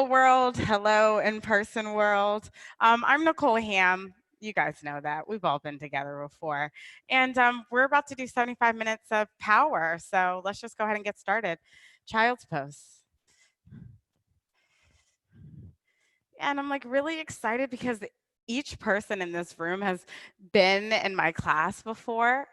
World, hello in-person world. I'm Nicole Hamm. You guys know that. We've all been together before. And we're about to do 75 minutes of power. So let's just go ahead and get started. Child's pose. And I'm like really excited because each person in this room has been in my class before.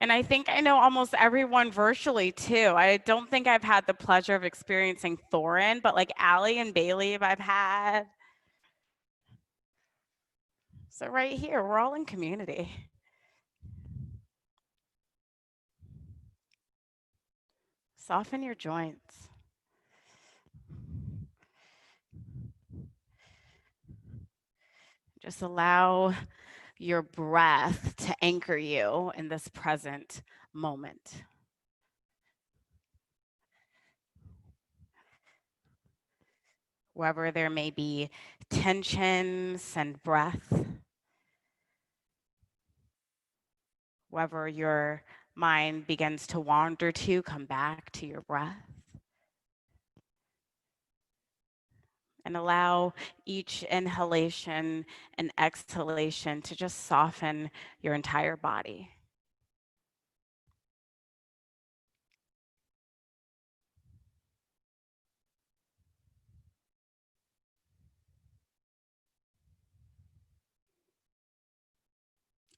And I think I know almost everyone virtually too. I don't think I've had the pleasure of experiencing Thorin, but like Allie and Bailey I've had. So right here, we're all in community. Soften your joints. Just allow your breath to anchor you in this present moment. Wherever there may be tension, send breath. Wherever your mind begins to wander to, come back to your breath. And allow each inhalation and exhalation to just soften your entire body.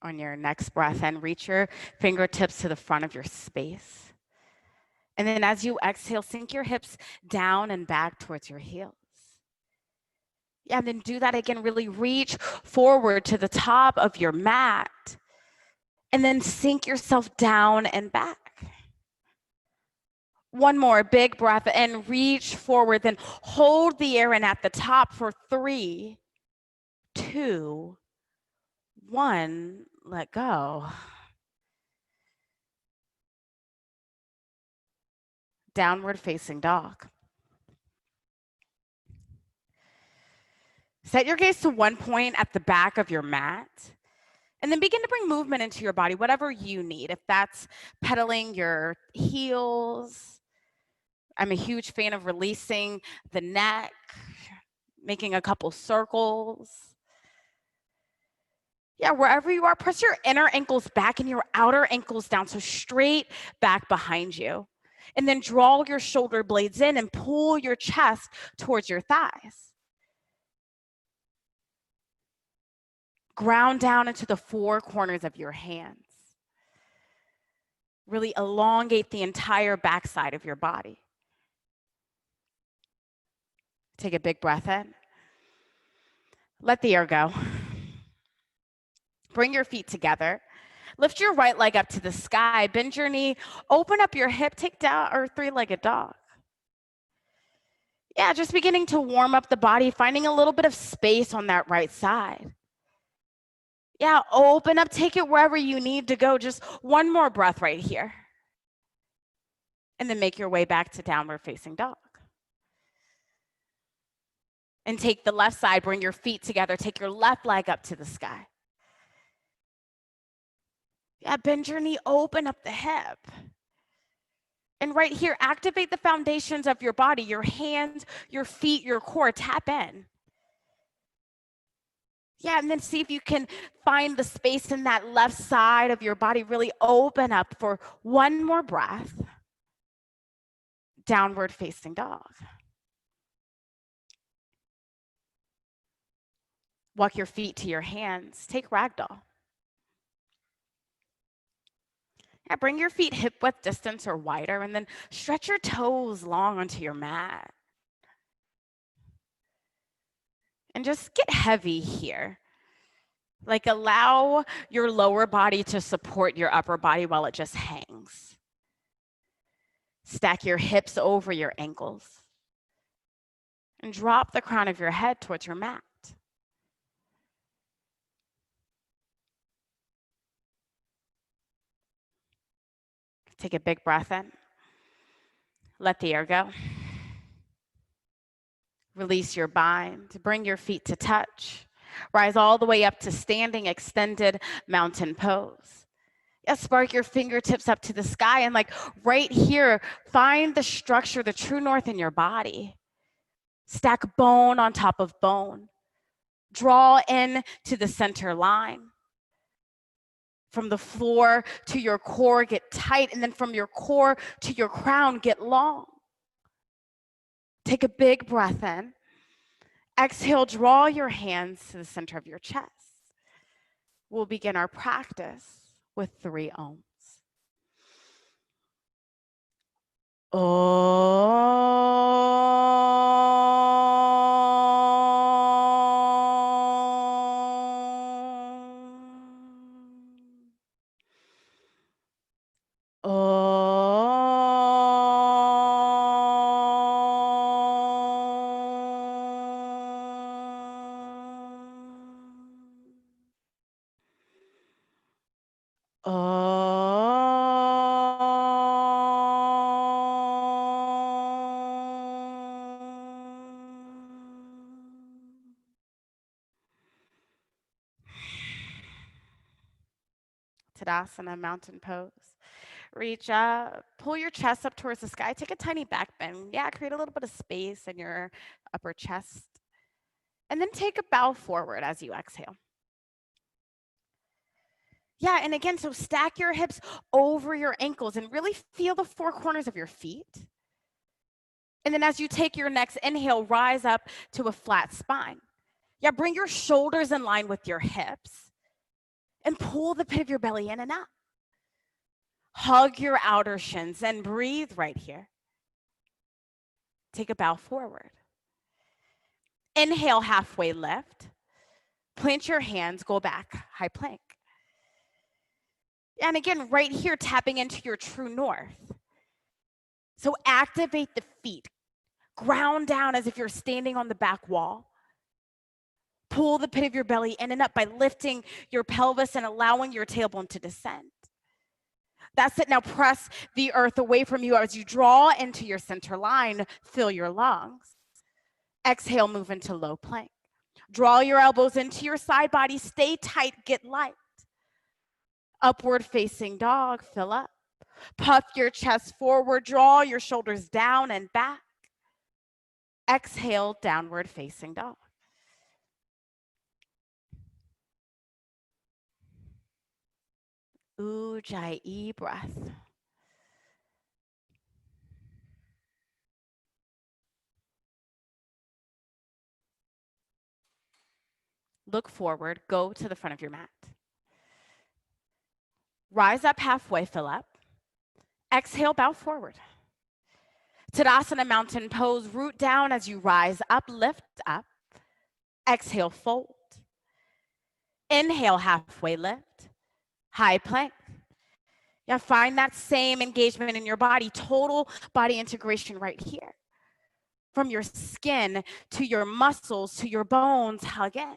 On your next breath in, reach your fingertips to the front of your space. And then as you exhale, sink your hips down and back towards your heels. Yeah, and then do that again. Really reach forward to the top of your mat. And then sink yourself down and back. One more big breath and reach forward. Then hold the air in at the top for 3, 2, 1. Let go. Downward facing dog. Set your gaze to one point at the back of your mat. And then begin to bring movement into your body, whatever you need. If that's pedaling your heels, I'm a huge fan of releasing the neck, making a couple circles. Yeah, wherever you are, press your inner ankles back and your outer ankles down, so straight back behind you. And then draw your shoulder blades in and pull your chest towards your thighs. Ground down into the 4 corners of your hands. Really elongate the entire backside of your body. Take a big breath in. Let the air go. Bring your feet together. Lift your right leg up to the sky. Bend your knee. Open up your hip. Take down or 3-legged dog. Yeah, just beginning to warm up the body, finding a little bit of space on that right side. Yeah, open up, take it wherever you need to go. Just one more breath right here. And then make your way back to downward facing dog. And take the left side, bring your feet together, take your left leg up to the sky. Yeah, bend your knee, open up the hip. And right here, activate the foundations of your body, your hands, your feet, your core, tap in. Yeah, and then see if you can find the space in that left side of your body. Really open up for one more breath. Downward facing dog. Walk your feet to your hands. Take ragdoll. Yeah, bring your feet hip width distance or wider, and then stretch your toes long onto your mat. And just get heavy here. Like allow your lower body to support your upper body while it just hangs. Stack your hips over your ankles. And drop the crown of your head towards your mat. Take a big breath in. Let the air go. Release your bind. Bring your feet to touch. Rise all the way up to standing extended mountain pose. Yeah, spark your fingertips up to the sky, and like right here, find the structure, the true north in your body. Stack bone on top of bone. Draw in to the center line. From the floor to your core, get tight, and then from your core to your crown, get long. Take a big breath in. Exhale, draw your hands to the center of your chest. We'll begin our practice with 3 ohms. Tadasana, mountain pose. Reach up, pull your chest up towards the sky. Take a tiny back bend. Yeah, create a little bit of space in your upper chest. And then take a bow forward as you exhale. Yeah, and again, so stack your hips over your ankles and really feel the 4 corners of your feet. And then as you take your next inhale, rise up to a flat spine. Yeah, bring your shoulders in line with your hips and pull the pit of your belly in and up. Hug your outer shins and breathe right here. Take a bow forward. Inhale, halfway lift. Plant your hands, go back, high plank. And again, right here, tapping into your true north. So activate the feet. Ground down as if you're standing on the back wall. Pull the pit of your belly in and up by lifting your pelvis and allowing your tailbone to descend. That's it. Now press the earth away from you as you draw into your center line. Fill your lungs. Exhale, move into low plank. Draw your elbows into your side body. Stay tight, get light. Upward facing dog, fill up. Puff your chest forward. Draw your shoulders down and back. Exhale, downward facing dog. Ujjayi breath. Look forward, go to the front of your mat. Rise up halfway, fill up. Exhale, bow forward. Tadasana mountain pose, root down as you rise up, lift up. Exhale, fold. Inhale, halfway lift. High plank. Yeah, find that same engagement in your body, total body integration right here. From your skin to your muscles to your bones, hug in.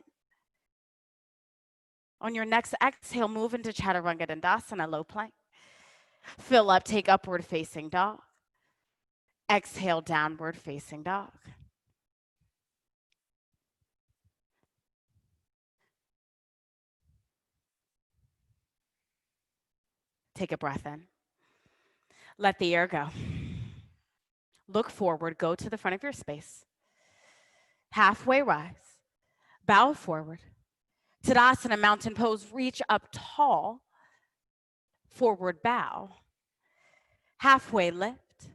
On your next exhale, move into Chaturanga Dandasana, low plank. Fill up, take upward facing dog. Exhale, downward facing dog. Take a breath in. Let the air go. Look forward, go to the front of your space. Halfway rise, bow forward. Tadasana mountain pose, reach up tall. Forward bow. Halfway lift.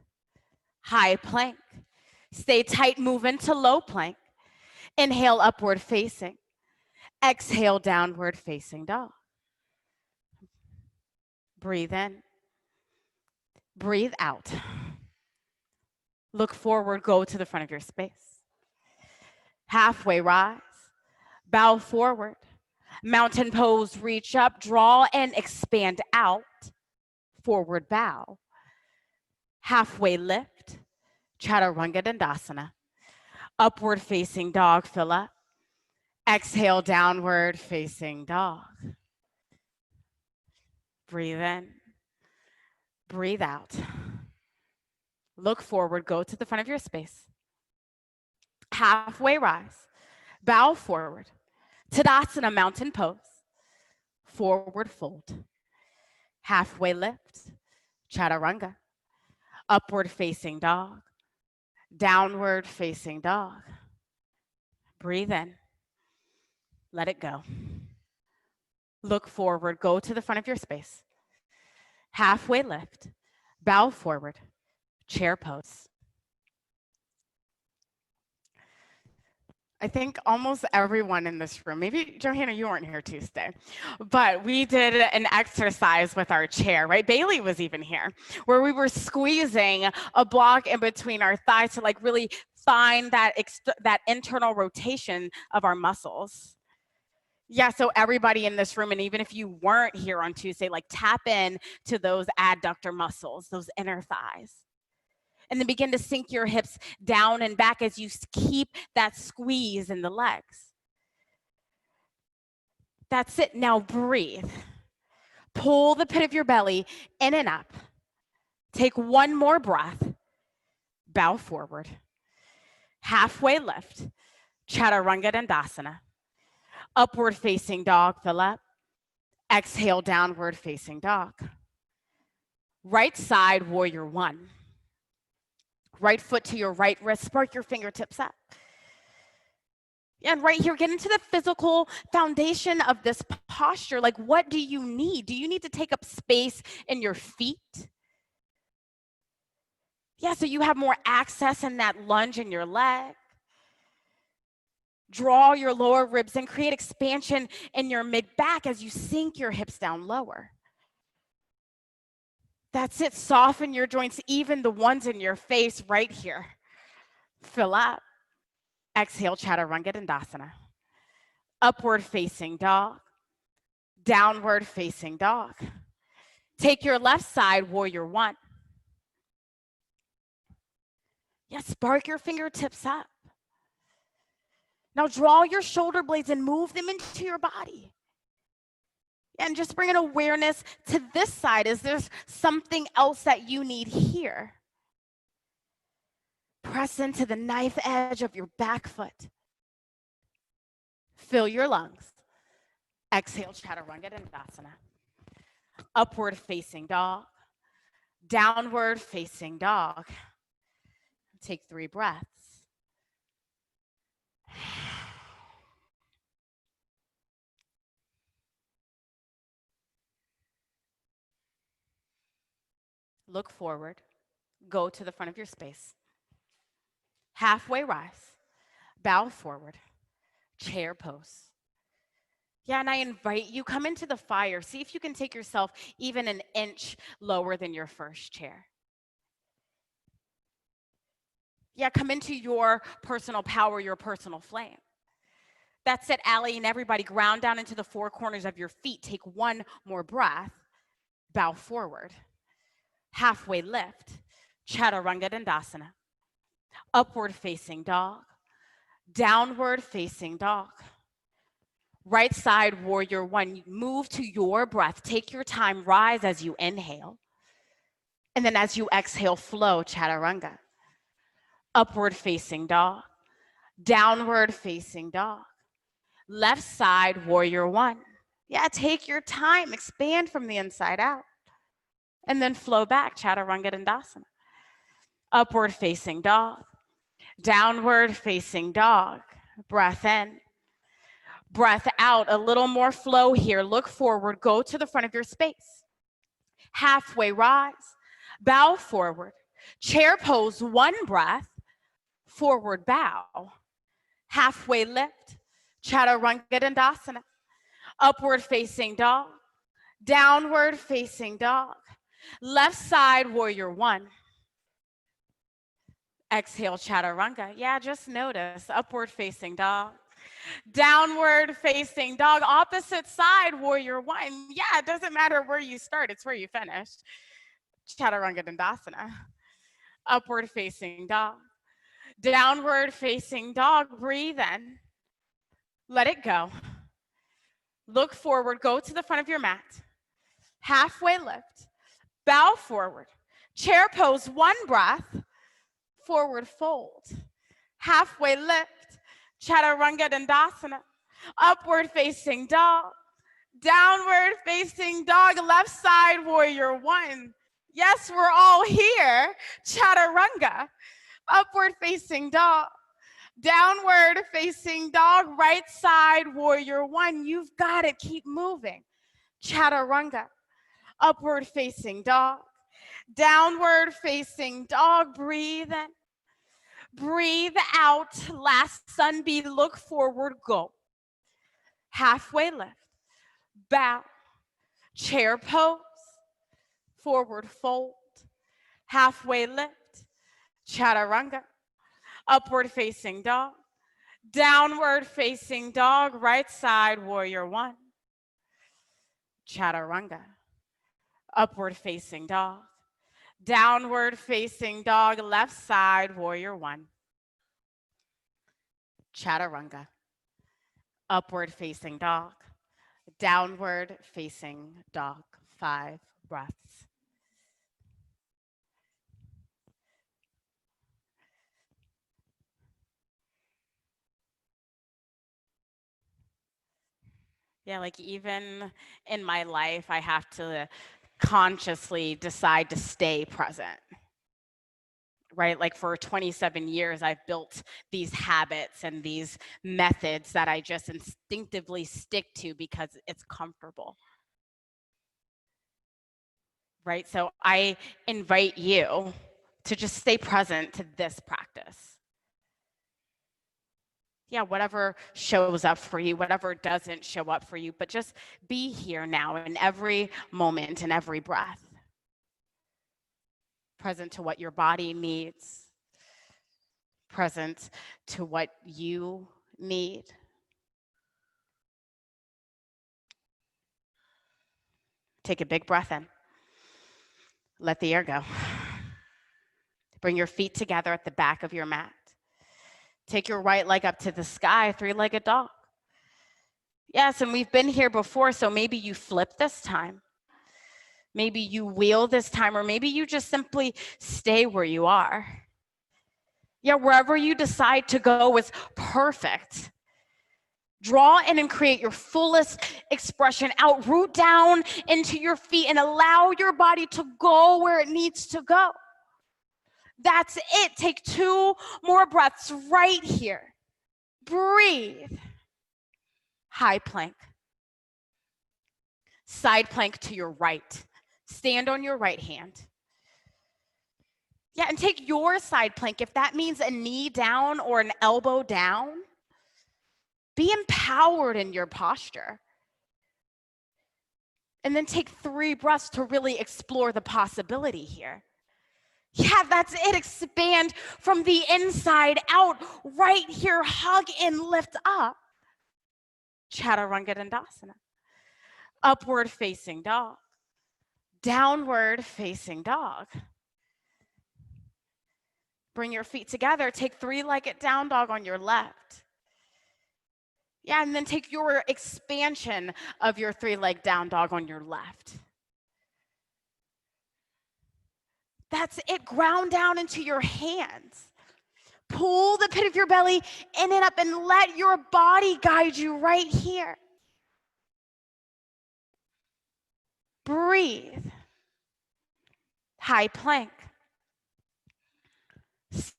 High plank. Stay tight, move into low plank. Inhale, upward facing. Exhale, downward facing dog. Breathe in. Breathe out. Look forward, go to the front of your space. Halfway rise, bow forward. Mountain pose, reach up, draw and expand out. Forward bow. Halfway lift, Chaturanga Dandasana. Upward facing dog, fill up. Exhale, downward facing dog. Breathe in. Breathe out. Look forward, go to the front of your space. Halfway rise, bow forward. Tadasana mountain pose. Forward fold. halfway lift, Chaturanga, upward facing dog, downward facing dog. Breathe in, let it go. Look forward, go to the front of your space. Halfway lift, bow forward, chair pose. I think almost everyone in this room, maybe Johanna, you weren't here Tuesday, but we did an exercise with our chair, right? Bailey was even here, where we were squeezing a block in between our thighs to like really find that internal rotation of our muscles. Yeah, so everybody in this room, and even if you weren't here on Tuesday, like tap in to those adductor muscles, those inner thighs. And then begin to sink your hips down and back as you keep that squeeze in the legs. That's it. Now breathe. Pull the pit of your belly in and up. Take one more breath. Bow forward. Halfway lift. Chaturanga Dandasana. Upward facing dog, fill up. Exhale, downward facing dog. Right side, warrior one. Right foot to your right wrist, spark your fingertips up. And right here, get into the physical foundation of this posture. Like, what do you need? Do you need to take up space in your feet? Yeah, so you have more access in that lunge in your leg. Draw your lower ribs and create expansion in your mid-back as you sink your hips down lower. That's it. Soften your joints, even the ones in your face right here. Fill up. Exhale, Chaturanga Dandasana. Upward facing dog. Downward facing dog. Take your left side, warrior one. Yeah, spark your fingertips up. Now draw your shoulder blades and move them into your body. And just bring an awareness to this side. Is there something else that you need here? Press into the knife edge of your back foot. Fill your lungs. Exhale, Chaturanga Dandasana. Upward facing dog. Downward facing dog. Take 3 breaths. Look forward. Go to the front of your space. Halfway rise. Bow forward. Chair pose. Yeah, and I invite you, come into the fire. See if you can take yourself even an inch lower than your first chair. Yeah, come into your personal power, your personal flame. That's it, Allie and everybody. Ground down into the 4 corners of your feet. Take 1 more breath. Bow forward. Halfway lift. Chaturanga Dandasana. Upward facing dog. Downward facing dog. Right side, warrior one. Move to your breath. Take your time. Rise as you inhale. And then as you exhale, flow, Chaturanga. Upward facing dog. Downward facing dog. Left side, warrior one. Yeah, take your time. Expand from the inside out. And then flow back, Chaturanga Dandasana. Upward facing dog. Downward facing dog. Breath in. Breath out. A little more flow here. Look forward. Go to the front of your space. Halfway rise. Bow forward. Chair pose. 1 breath. Forward bow. Halfway lift. Chaturanga Dandasana. Upward facing dog. Downward facing dog. Left side, warrior one. Exhale, Chaturanga. Yeah, just notice. Upward facing dog. Downward facing dog. Opposite side, warrior one. Yeah, it doesn't matter where you start, it's where you finish. Chaturanga Dandasana. Upward facing dog. Downward facing dog. Breathe in. Let it go. Look forward. Go to the front of your mat. Halfway lift. Bow forward. Chair pose. 1 breath. Forward fold. Halfway lift. Chaturanga Dandasana. Upward facing dog. Downward facing dog, left side, warrior one. Yes, we're all here. Chaturanga. Upward facing dog. Downward facing dog, right side, warrior one. You've got it. Keep moving. Chaturanga. Upward facing dog. Downward facing dog. Breathe in. Breathe out. Last sunbeam. Look forward. Go. Halfway lift. Bow. Chair pose. Forward fold. Halfway lift. Chaturanga. Upward facing dog. Downward facing dog. Right side, warrior one. Chaturanga. Upward facing dog. Downward facing dog. Left side, warrior one. Chaturanga. Upward facing dog. Downward facing dog. 5 breaths. Yeah, like even in my life, I have to consciously decide to stay present, right? Like for 27 years, I've built these habits and these methods that I just instinctively stick to because it's comfortable, right? So I invite you to just stay present to this practice. Yeah, whatever shows up for you, whatever doesn't show up for you, but just be here now in every moment and every breath. Present to what your body needs, present to what you need. Take a big breath in. Let the air go. Bring your feet together at the back of your mat. Take your right leg up to the sky, 3-legged dog. Yes, and we've been here before, so maybe you flip this time. Maybe you wheel this time, or maybe you just simply stay where you are. Yeah, wherever you decide to go is perfect. Draw in and create your fullest expression out, root down into your feet and allow your body to go where it needs to go. That's it. Take 2 more breaths right here. Breathe. High plank. Side plank to your right. Stand on your right hand. Yeah, and take your side plank. If that means a knee down or an elbow down, be empowered in your posture. And then take 3 breaths to really explore the possibility here. Yeah, that's it. Expand from the inside out. Right here, hug and lift up. Chaturanga Dandasana. Upward facing dog. Downward facing dog. Bring your feet together. Take 3-legged down dog on your left. Yeah, and then take your expansion of your 3-leg down dog on your left. That's it. Ground down into your hands. Pull the pit of your belly in and up and let your body guide you right here. Breathe. High plank.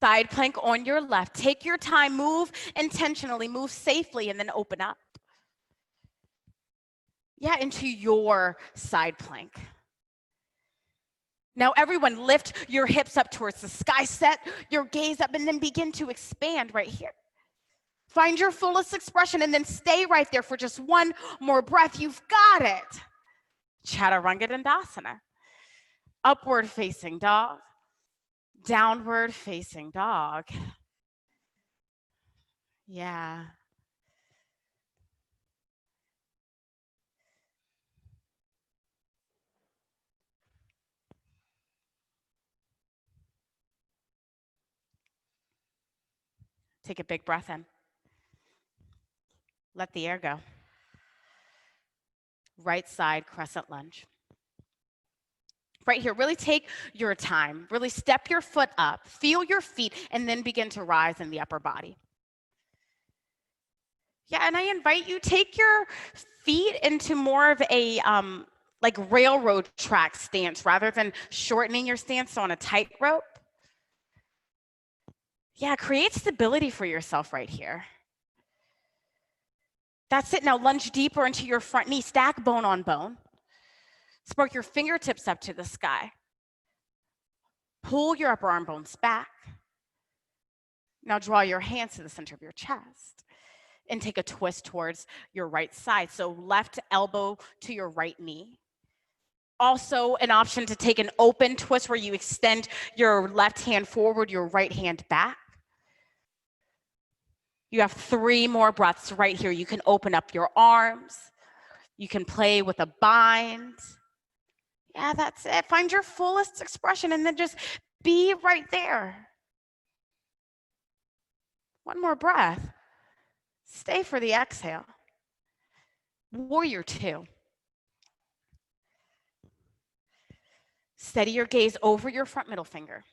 Side plank on your left. Take your time, move intentionally, move safely, and then open up. Yeah, into your side plank. Now everyone lift your hips up towards the sky, set your gaze up, and then begin to expand right here. Find your fullest expression and then stay right there for just 1 more breath. You've got it. Chaturanga Dandasana. Upward facing dog. Downward facing dog. Yeah. Take a big breath in. Let the air go. Right side crescent lunge. Right here, really take your time. Really step your foot up, feel your feet, and then begin to rise in the upper body. Yeah, and I invite you, take your feet into more of a like railroad track stance rather than shortening your stance on a tightrope. Yeah, create stability for yourself right here. That's it. Now lunge deeper into your front knee, stack bone on bone. Spark your fingertips up to the sky. Pull your upper arm bones back. Now draw your hands to the center of your chest and take a twist towards your right side. So left elbow to your right knee. Also an option to take an open twist where you extend your left hand forward, your right hand back. You have 3 more breaths right here. You can open up your arms. You can play with a bind. Yeah, that's it. Find your fullest expression and then just be right there. One more breath. Stay for the exhale. Warrior 2. Steady your gaze over your front middle finger.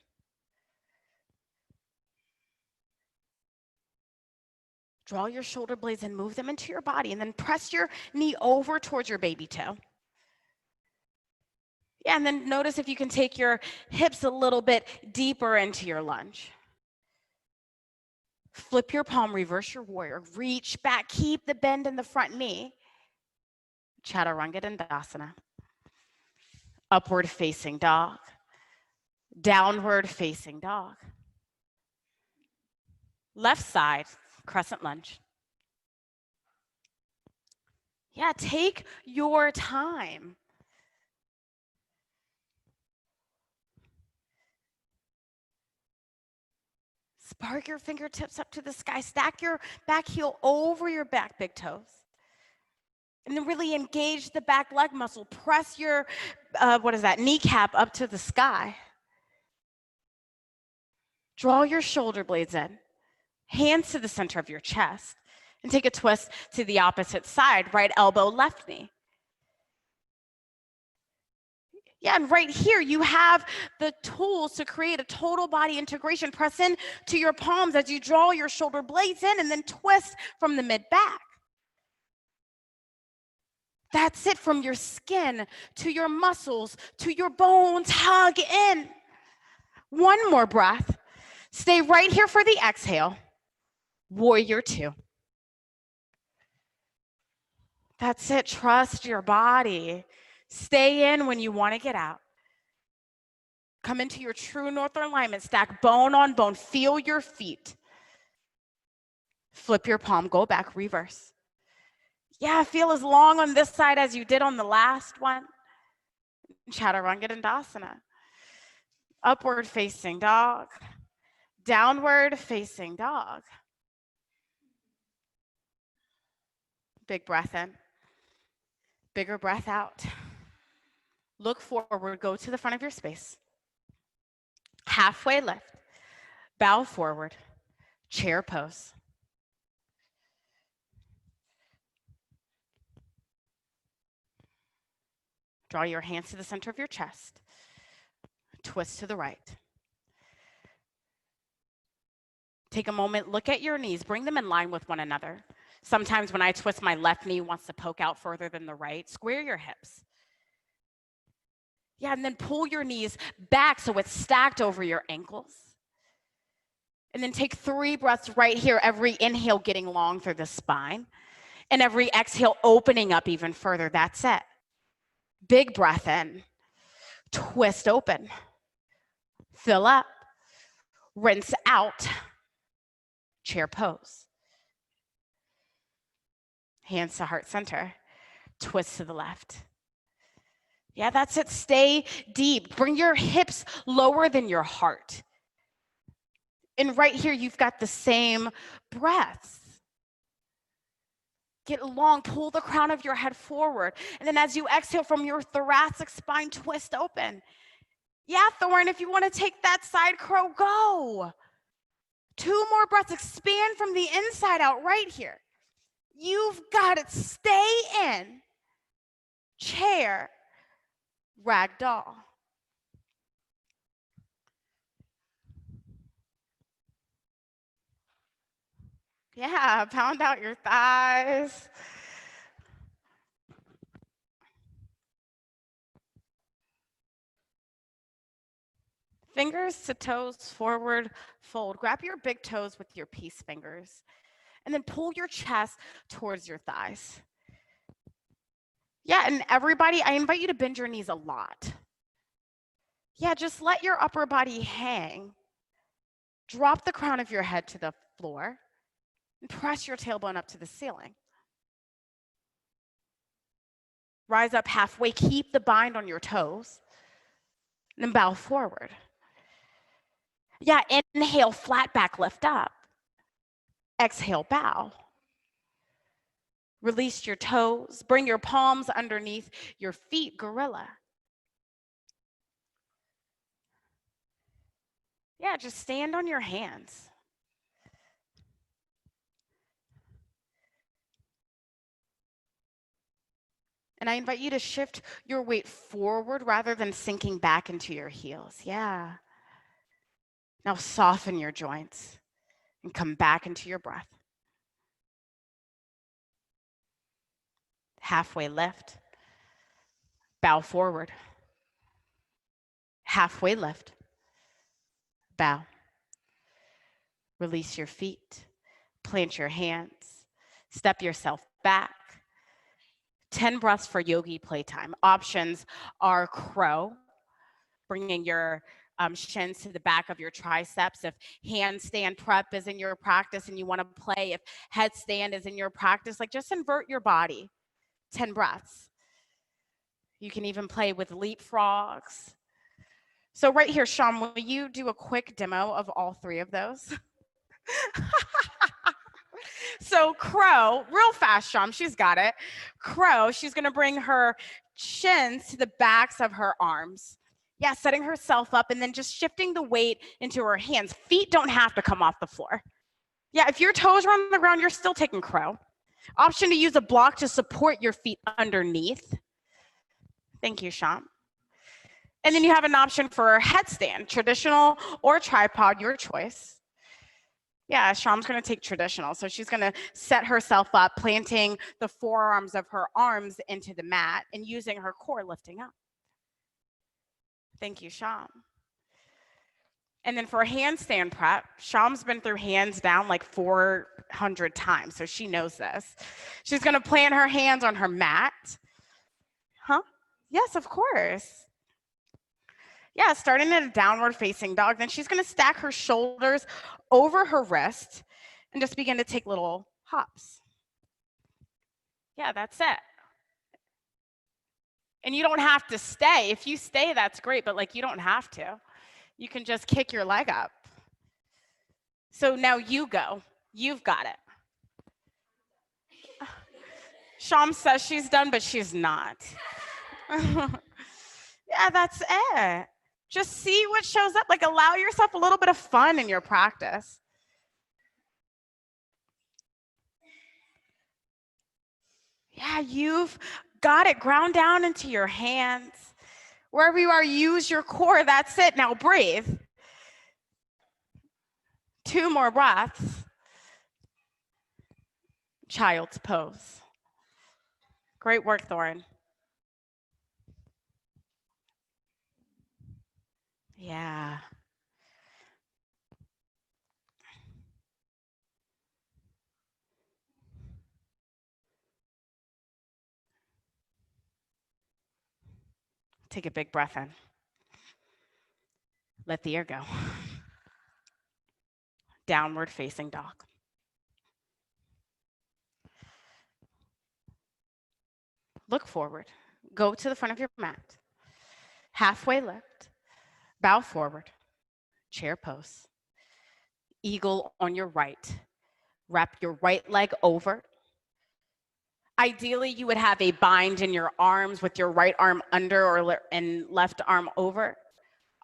Draw your shoulder blades and move them into your body, and then press your knee over towards your baby toe. Yeah, and then notice if you can take your hips a little bit deeper into your lunge. Flip your palm, reverse your warrior, reach back, keep the bend in the front knee. Chaturanga Dandasana. Upward facing dog. Downward facing dog. Left side, crescent lunge. Yeah, take your time. Spark your fingertips up to the sky. Stack your back heel over your back big toes. And then really engage the back leg muscle. Press your, kneecap up to the sky. Draw your shoulder blades in. Hands to the center of your chest. And take a twist to the opposite side. Right elbow, left knee. Yeah, and right here, you have the tools to create a total body integration. Press in to your palms as you draw your shoulder blades in and then twist from the mid-back. That's it, from your skin to your muscles to your bones. Hug in. One more breath. Stay right here for the exhale. Warrior 2. That's it. Trust your body. Stay in when you want to get out. Come into your true northern alignment. Stack bone on bone. Feel your feet. Flip your palm. Go back. Reverse. Yeah, feel as long on this side as you did on the last one. Chaturanga Dandasana. Upward facing dog. Downward facing dog. Big breath in. Bigger breath out. Look forward. Go to the front of your space. Halfway lift. Bow forward. Chair pose. Draw your hands to the center of your chest. Twist to the right. Take a moment, look at your knees, bring them in line with one another. Sometimes when I twist, my left knee wants to poke out further than the right. Square your hips. Yeah, and then pull your knees back so it's stacked over your ankles. And then take 3 breaths right here, every inhale getting long through the spine, and every exhale opening up even further. That's it. Big breath in, twist open, fill up, rinse out, chair pose. Hands to heart center, twist to the left. Yeah, that's it. Stay deep. Bring your hips lower than your heart. And right here, you've got the same breaths. Get long, pull the crown of your head forward. And then as you exhale from your thoracic spine, twist open. Yeah, Thorn, if you want to take that side crow, go. 2 more breaths. Expand from the inside out right here. You've got it. Stay in. Chair. Ragdoll. Yeah, pound out your thighs. Fingers to toes, forward fold. Grab your big toes with your peace fingers. And then pull your chest towards your thighs. Yeah, and everybody, I invite you to bend your knees a lot. Yeah, just let your upper body hang. Drop the crown of your head to the floor and press your tailbone up to the ceiling. Rise up halfway, keep the bind on your toes, and then bow forward. Yeah, inhale, flat back, lift up. Exhale, bow. Release your toes, bring your palms underneath your feet, gorilla. Yeah, just stand on your hands. And I invite you to shift your weight forward rather than sinking back into your heels. Yeah. Now soften your joints and come back into your breath. Halfway lift. Bow forward. Halfway lift. Bow. Release your feet. Plant your hands. Step yourself back. 10 breaths for yogi playtime. Options are crow, bringing your shins to the back of your triceps. If handstand prep is in your practice and you want to play, if headstand is in your practice, like just invert your body. 10 breaths. You can even play with leapfrogs. So right here, Sean, will you do a quick demo of all three of those? So crow, real fast, Sean, she's got it. Crow, she's gonna bring her shins to the backs of her arms. Yeah, setting herself up and then just shifting the weight into her hands. Feet don't have to come off the floor. Yeah, if your toes are on the ground, you're still taking crow. Option to use a block to support your feet underneath. Thank you, Sean. And then you have an option for headstand, traditional or tripod, your choice. Yeah, Sham's going to take traditional. So she's going to set herself up, planting the forearms of her arms into the mat and using her core lifting up. Thank you, Sham. And then for handstand prep, Sham's been through hands down like 400 times, so she knows this. She's going to plant her hands on her mat. Huh? Yes, of course. Yeah, starting in a downward facing dog. Then she's going to stack her shoulders over her wrist and just begin to take little hops. Yeah, that's it. And you don't have to stay. If you stay, that's great, but like you don't have to. You can just kick your leg up. So now you go. You've got it. Sham says she's done, but she's not. Yeah, that's it. Just see what shows up. Like allow yourself a little bit of fun in your practice. Yeah, you've got it. Ground down into your hands. Wherever you are, use your core. That's it. Now breathe. 2 more breaths. Child's pose. Great work, Thorin. Yeah. Take a big breath in. Let the air go. Downward facing dog. Look forward. Go to the front of your mat. Halfway lift. Bow forward. Chair pose. Eagle on your right. Wrap your right leg over. Ideally, you would have a bind in your arms with your right arm under and left arm over.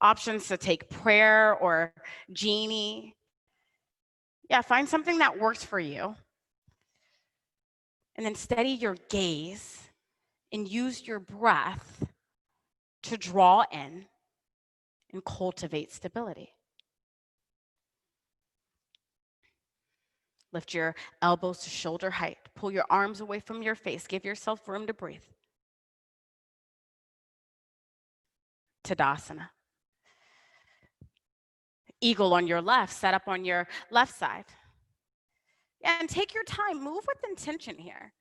Options to take prayer or genie. Yeah, find something that works for you. And then steady your gaze and use your breath to draw in and cultivate stability. Lift your elbows to shoulder height. Pull your arms away from your face. Give yourself room to breathe. Tadasana. Eagle on your left, set up on your left side. And take your time, move with intention here.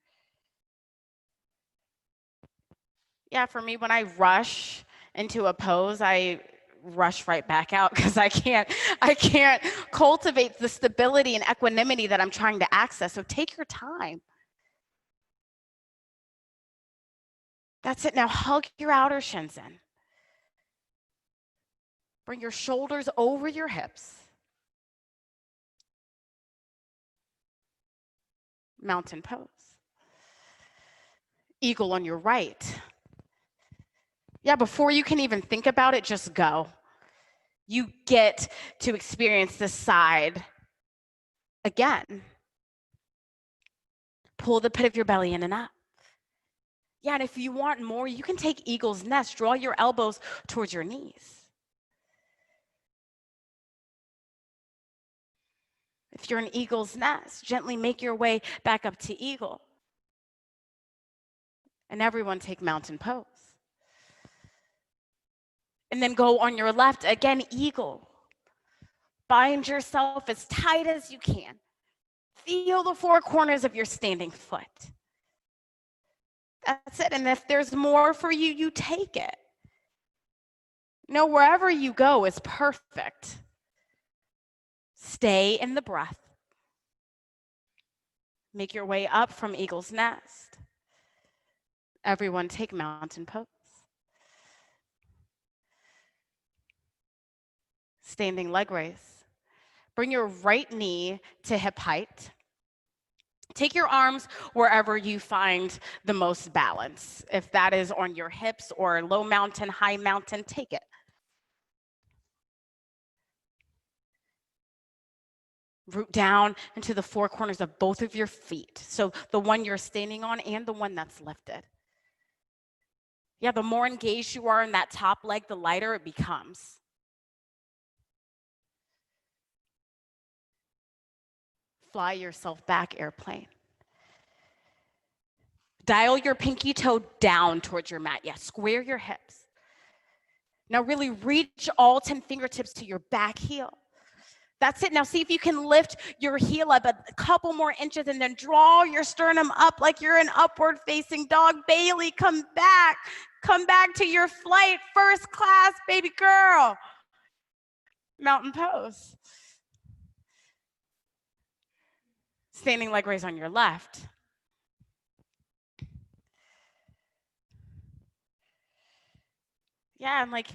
Yeah, for me, when I rush into a pose, I rush right back out because I can't cultivate the stability and equanimity that I'm trying to access. So take your time. That's it. Now hug your outer shins in. Bring your shoulders over your hips. Mountain pose. Eagle on your right. Yeah, before you can even think about it, just go. You get to experience this side again. Pull the pit of your belly in and up. Yeah, and if you want more, you can take eagle's nest. Draw your elbows towards your knees. If you're in eagle's nest, gently make your way back up to eagle. And everyone take mountain pose. And then go on your left, again, eagle. Bind yourself as tight as you can. Feel the four corners of your standing foot. That's it. And if there's more for you, you take it. No, wherever you go is perfect. Stay in the breath. Make your way up from eagle's nest. Everyone take mountain pose. Standing leg raise. Bring your right knee to hip height. Take your arms wherever you find the most balance. If that is on your hips or low mountain, high mountain, take it. Root down into the four corners of both of your feet. So the one you're standing on and the one that's lifted. Yeah, the more engaged you are in that top leg, the lighter it becomes. Fly yourself back, airplane. Dial your pinky toe down towards your mat. Yeah, square your hips. Now really reach all 10 fingertips to your back heel. That's it. Now see if you can lift your heel up a couple more inches and then draw your sternum up like you're an upward facing dog. Bailey, come back. Come back to your flight. First class, baby girl. Mountain pose. Standing leg raise on your left. Yeah, and like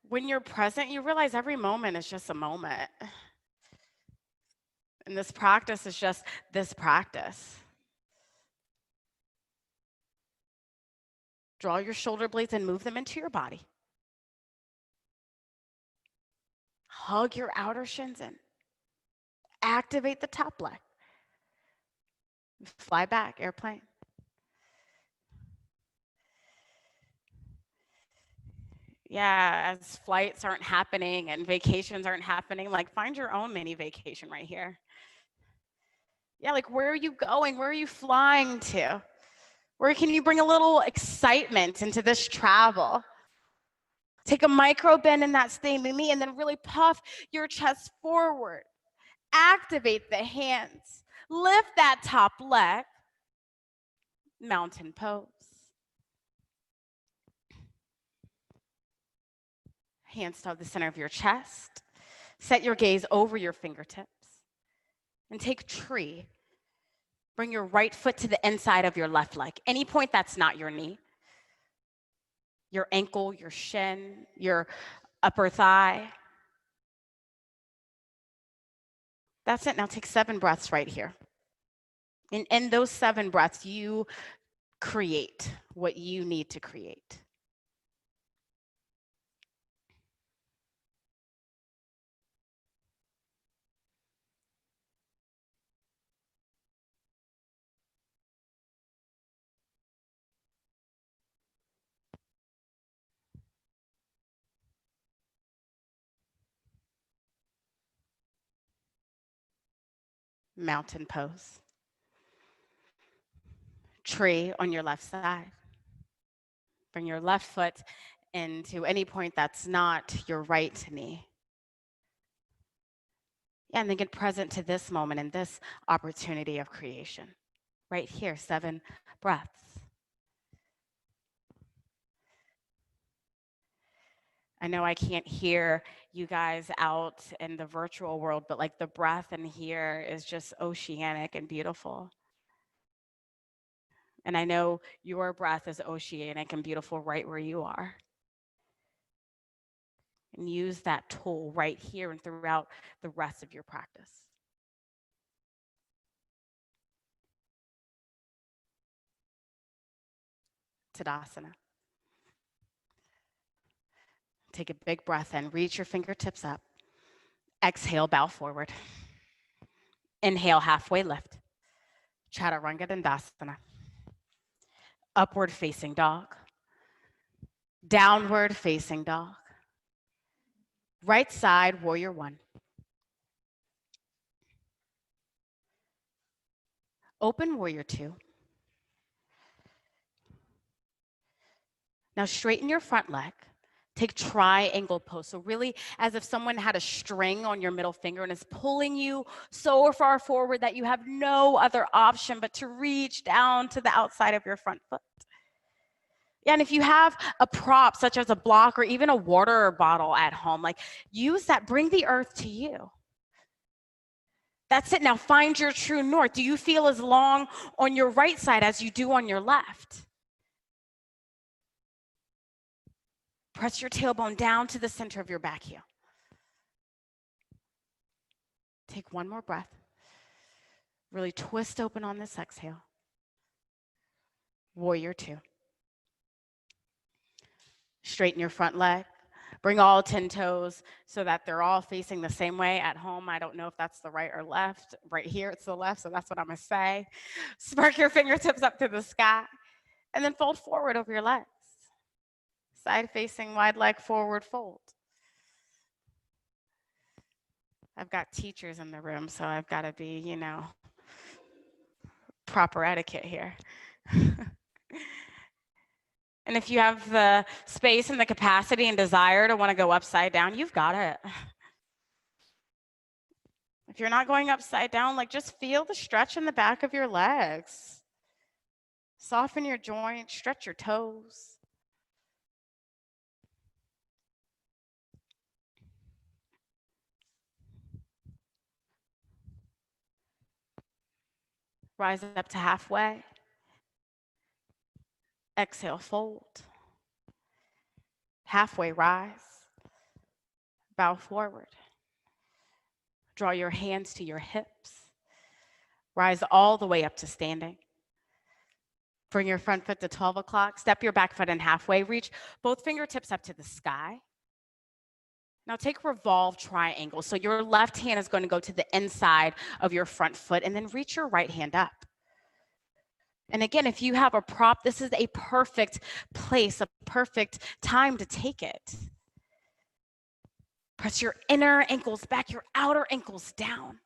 when you're present, you realize every moment is just a moment. And this practice is just this practice. Draw your shoulder blades and move them into your body. Hug your outer shins in. Activate the top leg. Fly back, airplane. Yeah, as flights aren't happening and vacations aren't happening, like find your own mini vacation right here. Yeah, like where are you going? Where are you flying to? Where can you bring a little excitement into this travel? Take a micro bend in that standing knee and then really puff your chest forward. Activate the hands. Lift that top leg. Mountain pose. Hands to the center of your chest. Set your gaze over your fingertips. And take tree. Bring your right foot to the inside of your left leg. Any point that's not your knee. Your ankle, your shin, your upper thigh. That's it. Now take 7 breaths right here. And in those 7 breaths, you create what you need to create. Mountain pose. Tree on your left side. Bring your left foot into any point that's not your right knee. Yeah, and then get present to this moment and this opportunity of creation. Right here, 7 breaths. I know I can't hear you guys out in the virtual world, but like the breath in here is just oceanic and beautiful. And I know your breath is oceanic and beautiful right where you are. And use that tool right here and throughout the rest of your practice. Tadasana. Take a big breath in, reach your fingertips up. Exhale, bow forward. Inhale, halfway lift. Chaturanga Dandasana. Upward facing dog. Downward facing dog. Right side, warrior 1. Open warrior 2. Now straighten your front leg. Take triangle pose. So really as if someone had a string on your middle finger and is pulling you so far forward that you have no other option but to reach down to the outside of your front foot. And if you have a prop such as a block or even a water bottle at home, like use that, bring the earth to you. That's it. Now find your true north. Do you feel as long on your right side as you do on your left? Press your tailbone down to the center of your back heel. Take one more breath. Really twist open on this exhale. Warrior 2. Straighten your front leg. Bring all 10 toes so that they're all facing the same way. At home, I don't know if that's the right or left. Right here, it's the left, so that's what I'm gonna say. Spark your fingertips up to the sky, and then fold forward over your legs. Side facing, wide leg forward fold. I've got teachers in the room, so I've got to be, proper etiquette here. And if you have the space and the capacity and desire to want to go upside down, you've got it. If you're not going upside down, like just feel the stretch in the back of your legs. Soften your joints, stretch your toes. Rise up to halfway. Exhale, fold. Halfway rise. Bow forward. Draw your hands to your hips. Rise all the way up to standing. Bring your front foot to 12 o'clock. Step your back foot in halfway. Reach both fingertips up to the sky. Now take Revolve Triangle. So your left hand is going to go to the inside of your front foot and then reach your right hand up. And again, if you have a prop, this is a perfect place, a perfect time to take it. Press your inner ankles back, your outer ankles down.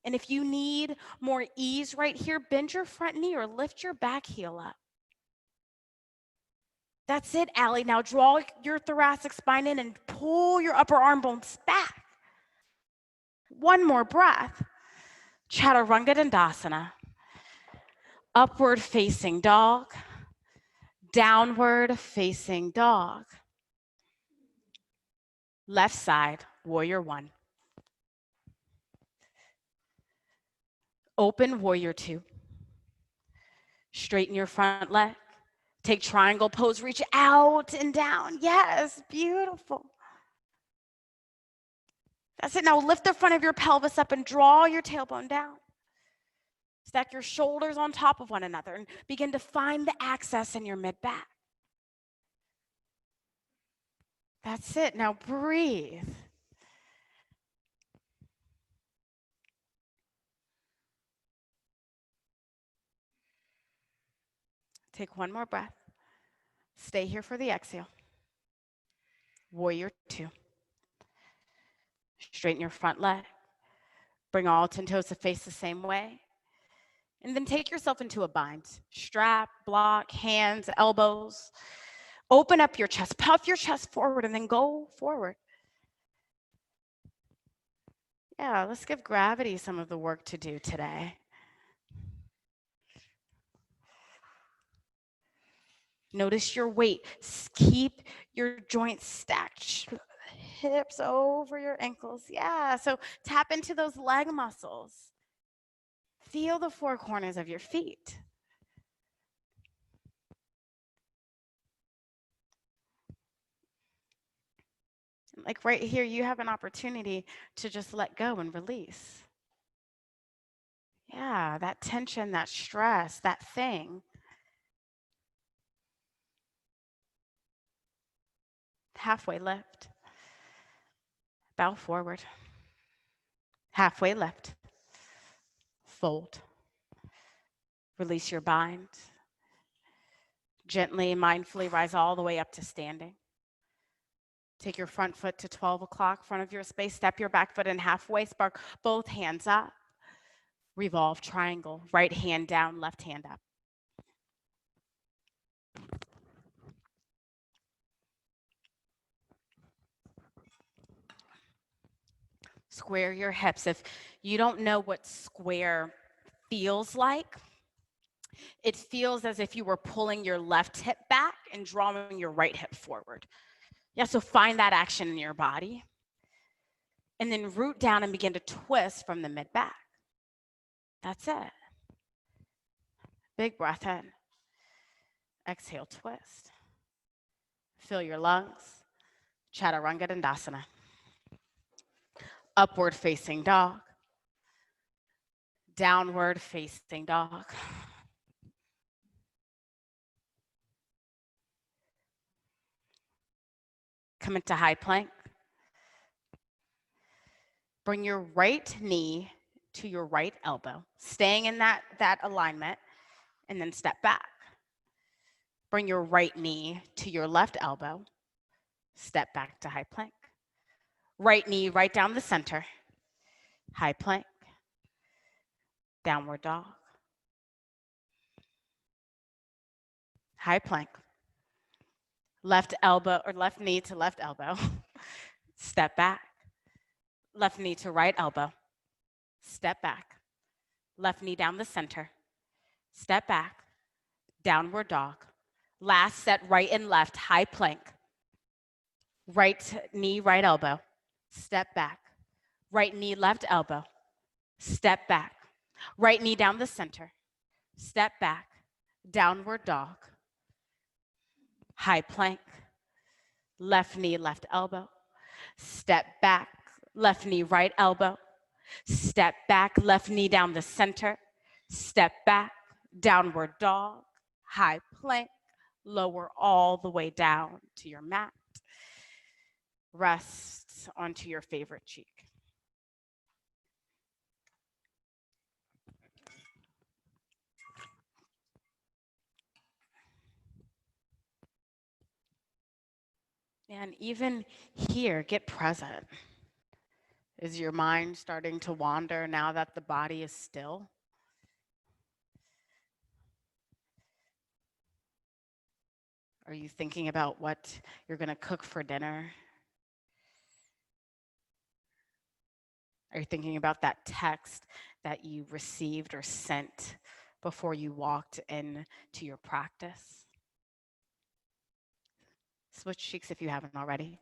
And if you need more ease right here, bend your front knee or lift your back heel up. That's it, Allie. Now draw your thoracic spine in and pull your upper arm bones back. One more breath. Chaturanga Dandasana. Upward facing dog. Downward facing dog. Left side, warrior 1. Open warrior 2. Straighten your front leg. Take triangle pose, reach out and down. Yes, beautiful. That's it. Now lift the front of your pelvis up and draw your tailbone down. Stack your shoulders on top of one another and begin to find the access in your mid-back. That's it. Now breathe. Take one more breath. Stay here for the exhale. Warrior 2. Straighten your front leg. Bring all 10 toes to face the same way. And then take yourself into a bind. Strap, block, hands, elbows. Open up your chest, puff your chest forward, and then go forward. Yeah, let's give gravity some of the work to do today. Notice your weight. Keep your joints stacked. Hips over your ankles. Yeah, so tap into those leg muscles. Feel the four corners of your feet. Like right here, you have an opportunity to just let go and release. Yeah, that tension, that stress, that thing. Halfway lift. Bow forward. Halfway lift. Fold. Release your bind. Gently, mindfully rise all the way up to standing. Take your front foot to 12 o'clock, front of your space. Step your back foot in halfway. Spark both hands up. Revolve triangle. Right hand down, left hand up. Square your hips. If you don't know what square feels like, it feels as if you were pulling your left hip back and drawing your right hip forward. Yeah, so find that action in your body. And then root down and begin to twist from the mid back. That's it. Big breath in. Exhale, twist. Fill your lungs. Chaturanga Dandasana. Upward facing dog. Downward facing dog. Come into high plank. Bring your right knee to your right elbow, staying in that alignment, and then step back. Bring your right knee to your left elbow, step back to high plank. Right knee right down the center, high plank, downward dog, high plank. Left elbow or left knee to left elbow, step back. Left knee to right elbow, step back. Left knee down the center, step back, downward dog. Last set, right and left, high plank. Right knee, right elbow, step back. Right knee, left elbow, step back. Right knee down the center, step back, downward dog. High plank, left knee, left elbow, step back, left knee, right elbow, step back, left knee down the center, step back, downward dog, high plank, lower all the way down to your mat. Rest onto your favorite cheek. And even here, get present. Is your mind starting to wander now that the body is still? Are you thinking about what you're going to cook for dinner? Are you thinking about that text that you received or sent before you walked into your practice? Switch cheeks if you haven't already.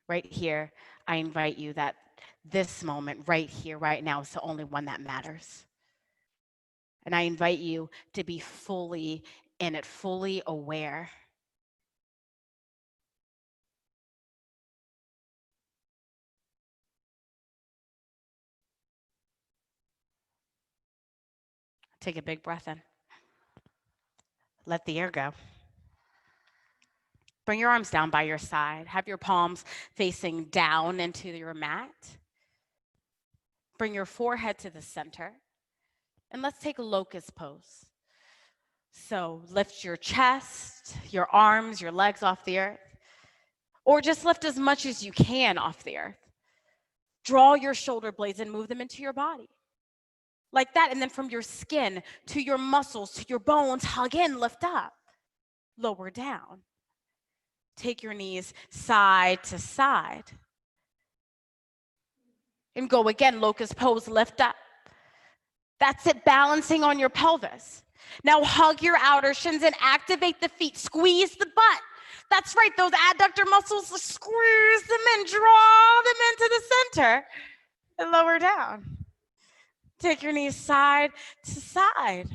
Right here, I invite you that this moment right here, right now is the only one that matters. And I invite you to be fully in it, fully aware. Take a big breath in. Let the air go. Bring your arms down by your side. Have your palms facing down into your mat. Bring your forehead to the center. And let's take a locust pose. So lift your chest, your arms, your legs off the earth. Or just lift as much as you can off the earth. Draw your shoulder blades and move them into your body. Like that, and then from your skin to your muscles, to your bones, hug in, lift up, lower down. Take your knees side to side. And go again, locust pose, lift up. That's it, balancing on your pelvis. Now hug your outer shins and activate the feet. Squeeze the butt. That's right, those adductor muscles, squeeze them in, draw them into the center, and lower down. Take your knees side to side.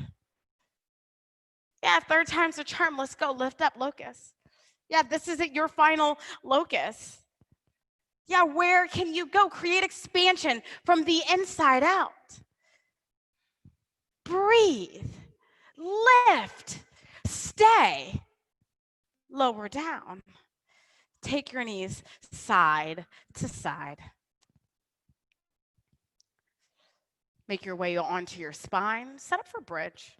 Yeah, third time's the charm. Let's go, lift up, locust. Yeah, this is it, your final locust. Yeah, where can you go? Create expansion from the inside out. Breathe, lift, stay, lower down. Take your knees side to side. Make your way onto your spine. Set up for bridge.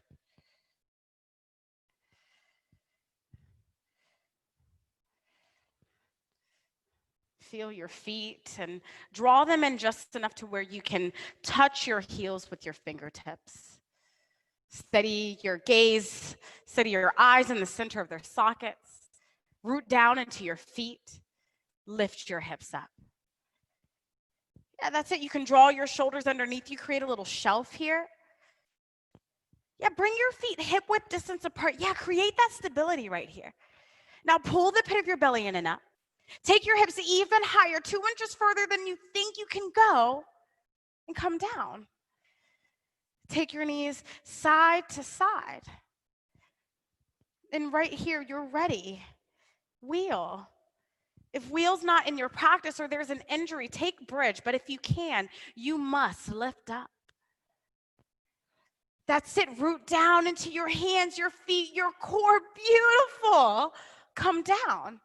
Feel your feet and draw them in just enough to where you can touch your heels with your fingertips. Steady your gaze, steady your eyes in the center of their sockets. Root down into your feet. Lift your hips up. Yeah, that's it. You can draw your shoulders underneath you, create a little shelf here. Yeah, bring your feet hip width distance apart. Yeah, create that stability right here. Now pull the pit of your belly in and up. Take your hips even higher, 2 inches further than you think you can go, and come down. Take your knees side to side. And right here, you're ready. Wheel. If wheel's not in your practice or there's an injury, take bridge. But if you can, you must lift up. That's it. Root down into your hands, your feet, your core. Beautiful. Come down.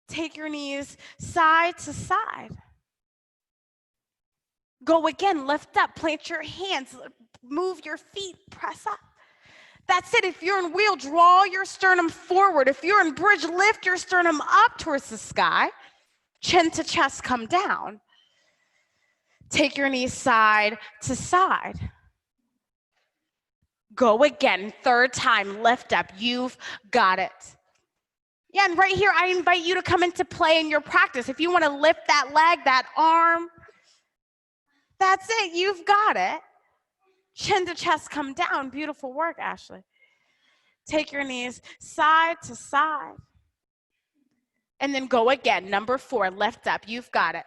Take your knees side to side. Go again, lift up, plant your hands, move your feet, press up. That's it. If you're in wheel, draw your sternum forward. If you're in bridge, lift your sternum up towards the sky. Chin to chest, come down. Take your knees side to side. Go again, third time, lift up. You've got it. Yeah, and right here, I invite you to come into play in your practice. If you want to lift that leg, that arm, that's it. You've got it. Chin to chest, come down. Beautiful work, Ashley. Take your knees side to side. And then go again. Number 4, lift up. You've got it.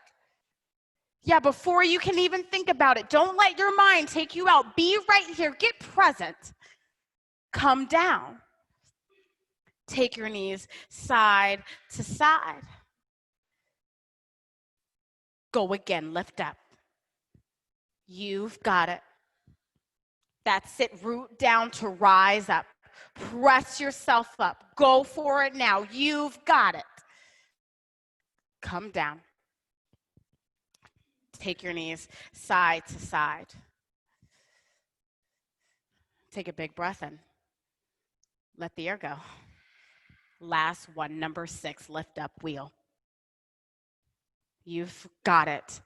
Yeah, before you can even think about it, don't let your mind take you out. Be right here. Get present. Come down. Take your knees side to side. Go again. Lift up. You've got it. That's it. Root down to rise up. Press yourself up. Go for it now. You've got it. Come down. Take your knees side to side. Take a big breath in. Let the air go. Last one, number 6, lift up, wheel. You've got it.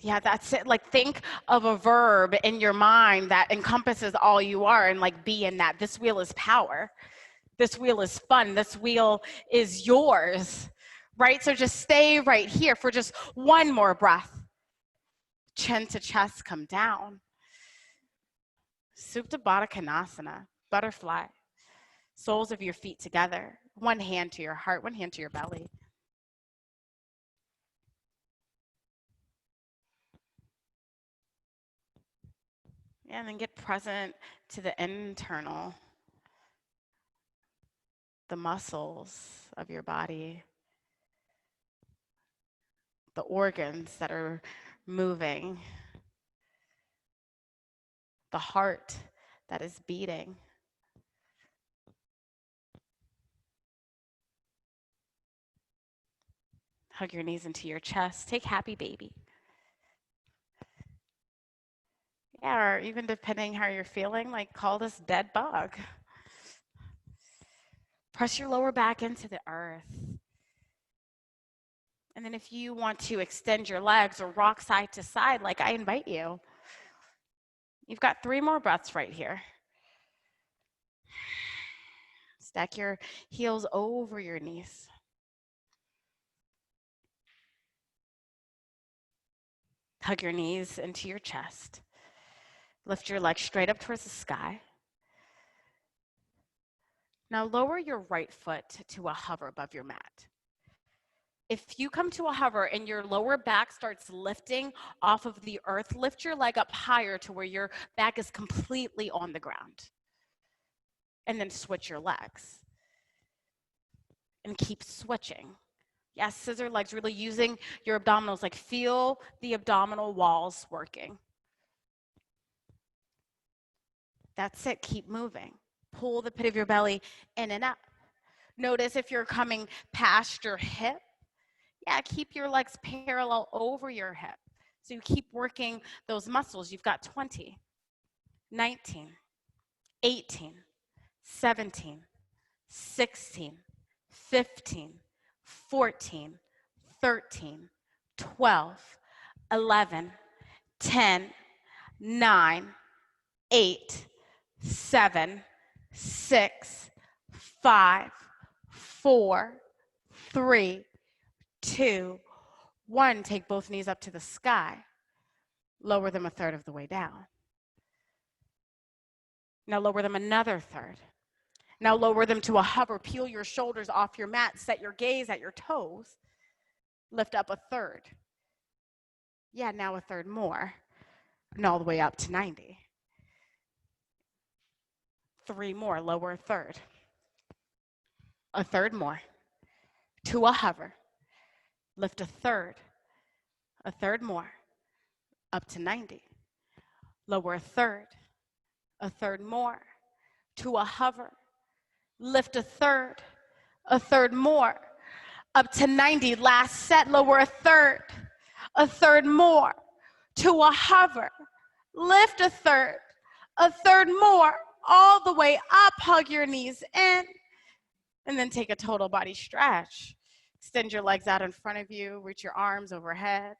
Yeah, that's it. Like, think of a verb in your mind that encompasses all you are and like be in that. This wheel is power. This wheel is fun. This wheel is yours, right? So just stay right here for just one more breath. Chin to chest, come down. Supta Baddha Konasana, butterfly. Soles of your feet together. One hand to your heart, one hand to your belly. And then get present to the internal, the muscles of your body, the organs that are moving, the heart that is beating. Hug your knees into your chest. Take happy baby. Yeah, or even depending how you're feeling, like call this dead bug. Press your lower back into the earth. And then if you want to extend your legs or rock side to side, like I invite you, you've got 3 more breaths right here. Stack your heels over your knees. Hug your knees into your chest. Lift your legs straight up towards the sky. Now lower your right foot to a hover above your mat. If you come to a hover and your lower back starts lifting off of the earth, lift your leg up higher to where your back is completely on the ground. And then switch your legs. And keep switching. Yes, scissor legs, really using your abdominals, like feel the abdominal walls working. That's it, keep moving. Pull the pit of your belly in and up. Notice if you're coming past your hip, yeah, keep your legs parallel over your hip. So you keep working those muscles. You've got 20, 19, 18, 17, 16, 15, 14, 13, 12, 11, 10, 9, 8, 7, 6, 5, 4, 3, 2, 1. Take both knees up to the sky. Lower them a third of the way down. Now lower them another third. Now lower them to a hover. Peel your shoulders off your mat. Set your gaze at your toes. Lift up a third. Yeah, now a third more. And all the way up to 90. 3 more. Lower a third. A third more. To a hover. Lift a third more, up to 90. Lower a third more, to a hover. Lift a third more, up to 90. Last set, lower a third more, to a hover. Lift a third more, all the way up. Hug your knees in, and then take a total body stretch. Extend your legs out in front of you, reach your arms overhead.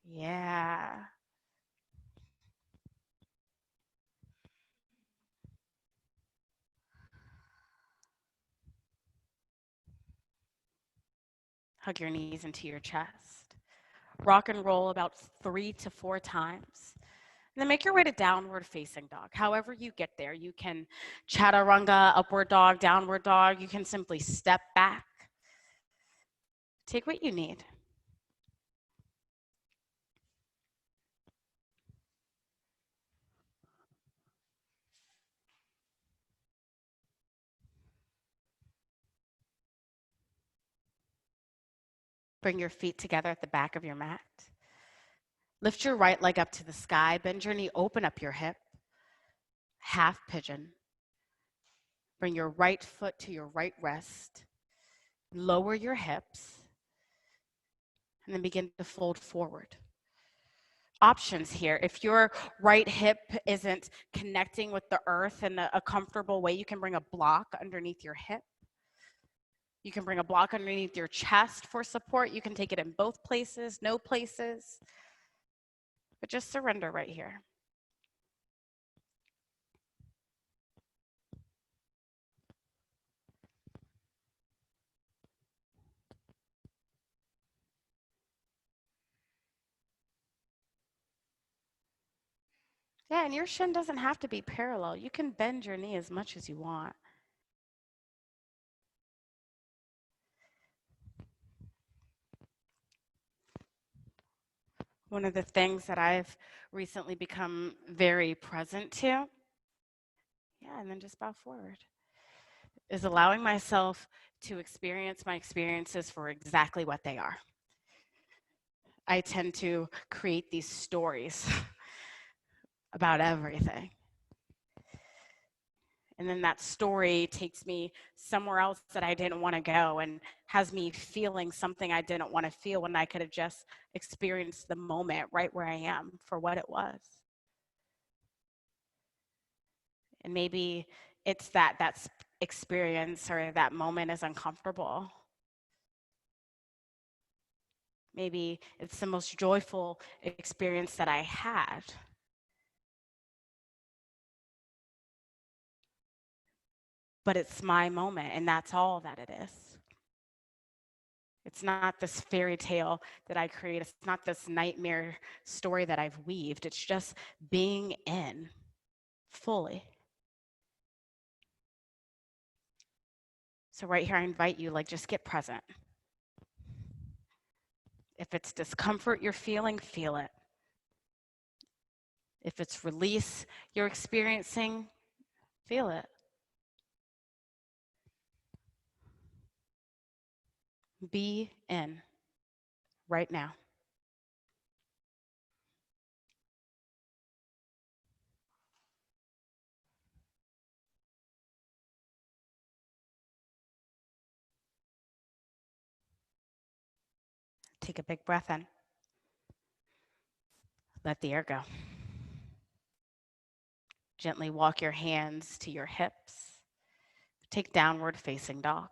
Yeah. Hug your knees into your chest. Rock and roll about 3 to 4 times. And then make your way to downward facing dog. However you get there, you can chaturanga, upward dog, downward dog. You can simply step back. Take what you need. Bring your feet together at the back of your mat. Lift your right leg up to the sky. Bend your knee, open up your hip. Half pigeon. Bring your right foot to your right wrist. Lower your hips. And then begin to fold forward. Options here. If your right hip isn't connecting with the earth in a comfortable way, you can bring a block underneath your hip. You can bring a block underneath your chest for support. You can take it in both places, no places. But just surrender right here. Yeah, and your shin doesn't have to be parallel. You can bend your knee as much as you want. One of the things that I've recently become very present to, yeah, and then just bow forward, is allowing myself to experience my experiences for exactly what they are. I tend to create these stories about everything. And then that story takes me somewhere else that I didn't want to go and has me feeling something I didn't want to feel when I could have just experienced the moment right where I am for what it was. And maybe it's that experience or that moment is uncomfortable. Maybe it's the most joyful experience that I had. But it's my moment, and that's all that it is. It's not this fairy tale that I create. It's not this nightmare story that I've weaved. It's just being in fully. So right here, I invite you, like, just get present. If it's discomfort you're feeling, feel it. If it's release you're experiencing, feel it. Be in right now. Take a big breath in. Let the air go. Gently walk your hands to your hips. Take downward facing dog.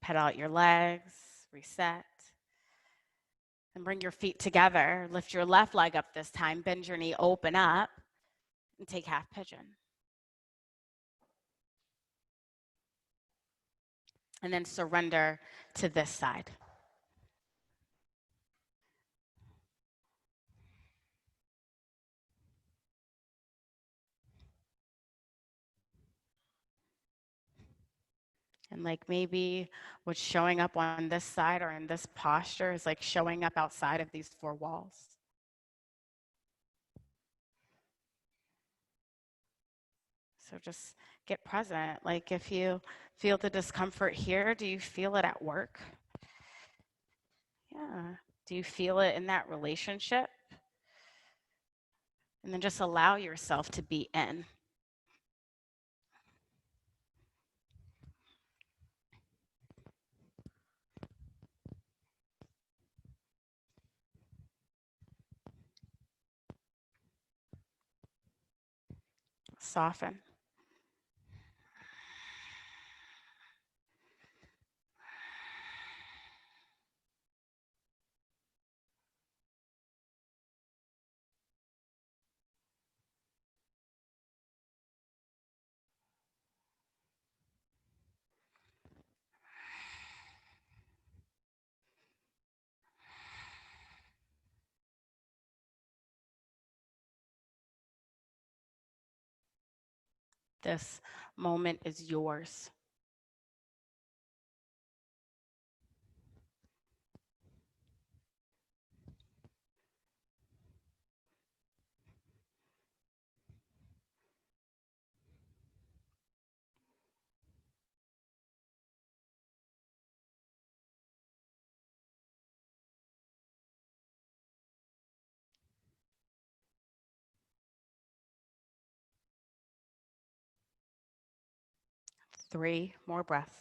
Pedal out your legs, reset. And bring your feet together. Lift your left leg up this time. Bend your knee, open up, and take half pigeon. And then surrender to this side. And like maybe what's showing up on this side or in this posture is like showing up outside of these four walls. So just get present. Like if you feel the discomfort here, do you feel it at work? Yeah. Do you feel it in that relationship? And then just allow yourself to be in. Soften. This moment is yours. Three more breaths.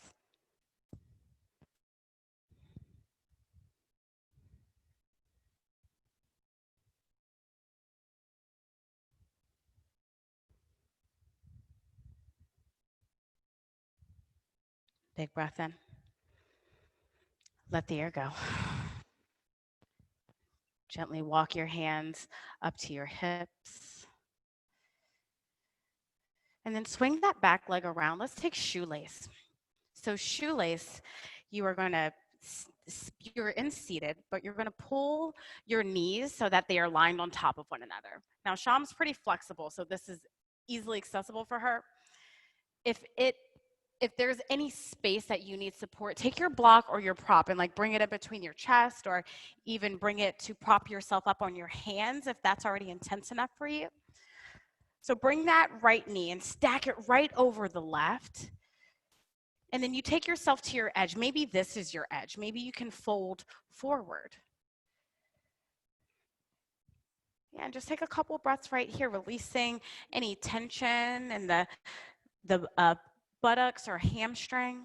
Big breath in. Let the air go. Gently walk your hands up to your hips. And then swing that back leg around. Let's take shoelace. So shoelace, you are going to, you're in seated, but you're going to pull your knees so that they are lined on top of one another. Now, Sham's pretty flexible, so this is easily accessible for her. If there's any space that you need support, take your block or your prop and like bring it up between your chest, or even bring it to prop yourself up on your hands if that's already intense enough for you. So bring that right knee and stack it right over the left. And then you take yourself to your edge. Maybe this is your edge. Maybe you can fold forward. Yeah, and just take a couple breaths right here, releasing any tension in the buttocks or hamstring.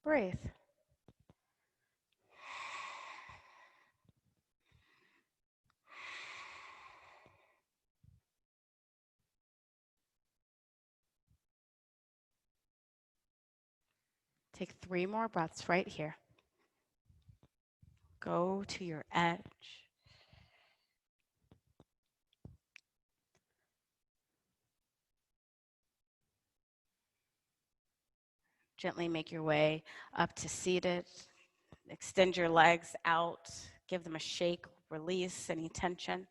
Breathe. Take 3 more breaths right here. Go to your edge. Gently make your way up to seated. Extend your legs out. Give them a shake, release any tension.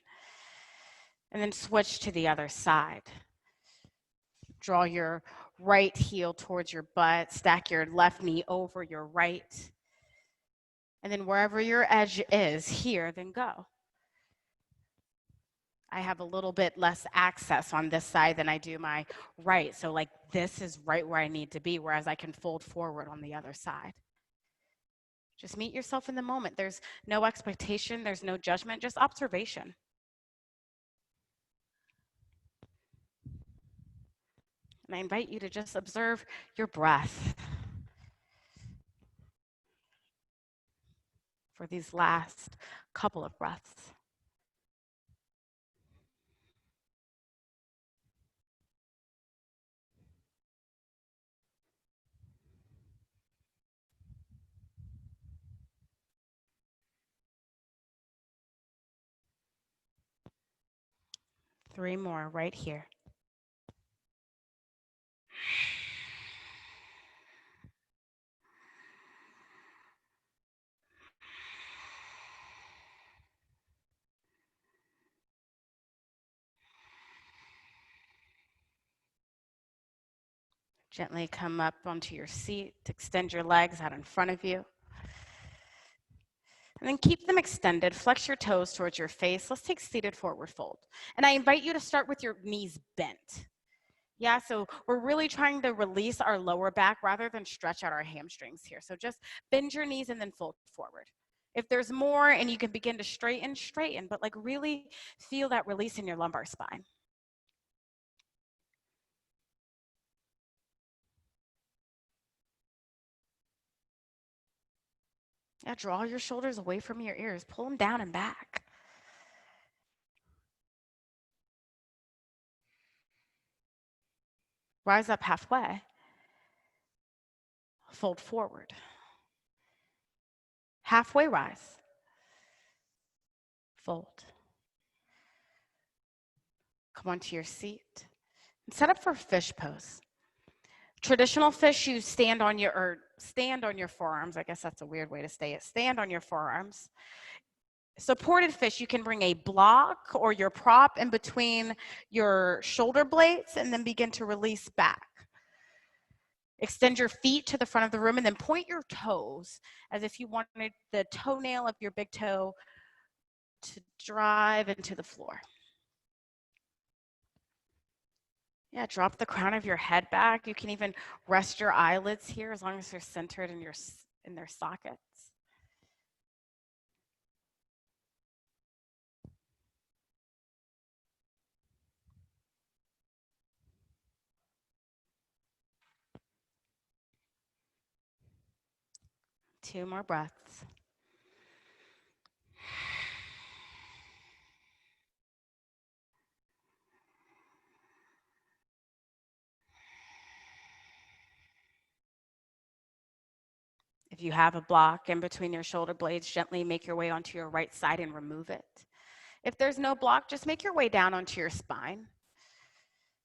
And then switch to the other side. Draw your right heel towards your butt. Stack your left knee over your right. And then wherever your edge is here, then go. I have a little bit less access on this side than I do my right. So like this is right where I need to be, whereas I can fold forward on the other side. Just meet yourself in the moment. There's no expectation. There's no judgment, just observation. And I invite you to just observe your breath for these last couple of breaths. Three more right here. Gently come up onto your seat, extend your legs out in front of you. And then keep them extended, flex your toes towards your face. Let's take seated forward fold. And I invite you to start with your knees bent. Yeah, so we're really trying to release our lower back rather than stretch out our hamstrings here. So just bend your knees and then fold forward. If there's more and you can begin to straighten, but like really feel that release in your lumbar spine. Yeah, draw your shoulders away from your ears. Pull them down and back. Rise up halfway. Fold forward. Halfway rise. Fold. Come onto your seat. And set up for fish pose. Traditional fish, you stand on your forearms. I guess that's a weird way to say it. Stand on your forearms. Supported fish, you can bring a block or your prop in between your shoulder blades and then begin to release back. Extend your feet to the front of the room and then point your toes as if you wanted the toenail of your big toe to drive into the floor. Yeah, drop the crown of your head back. You can even rest your eyelids here as long as they're centered in their sockets. Two more breaths. If you have a block in between your shoulder blades, gently make your way onto your right side and remove it. If there's no block, just make your way down onto your spine.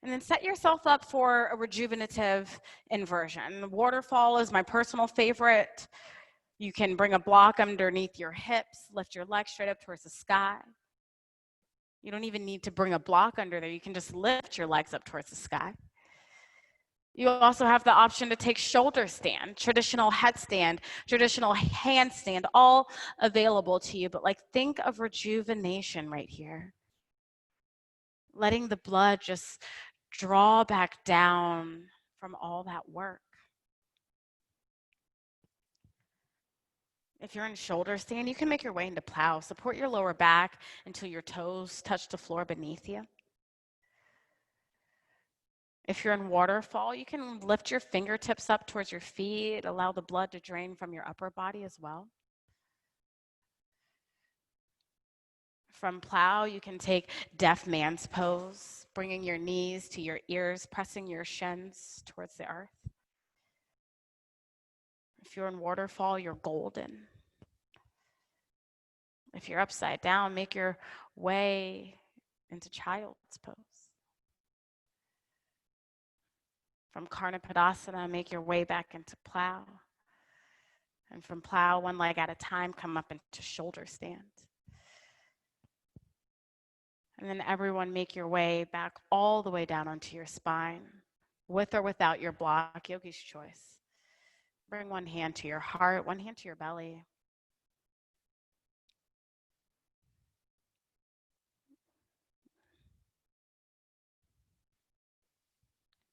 And then set yourself up for a rejuvenative inversion. Waterfall is my personal favorite. You can bring a block underneath your hips, lift your legs straight up towards the sky. You don't even need to bring a block under there. You can just lift your legs up towards the sky. You also have the option to take shoulder stand, traditional headstand, traditional handstand, all available to you. But like think of rejuvenation right here. Letting the blood just draw back down from all that work. If you're in shoulder stand, you can make your way into plow. Support your lower back until your toes touch the floor beneath you. If you're in waterfall, you can lift your fingertips up towards your feet, allow the blood to drain from your upper body as well. From plow, you can take deaf man's pose, bringing your knees to your ears, pressing your shins towards the earth. If you're in waterfall, you're golden. If you're upside down, make your way into child's pose. From Tadasana, make your way back into plow. And from plow, one leg at a time, come up into shoulder stand. And then everyone make your way back all the way down onto your spine, with or without your block, yogi's choice. Bring one hand to your heart, one hand to your belly.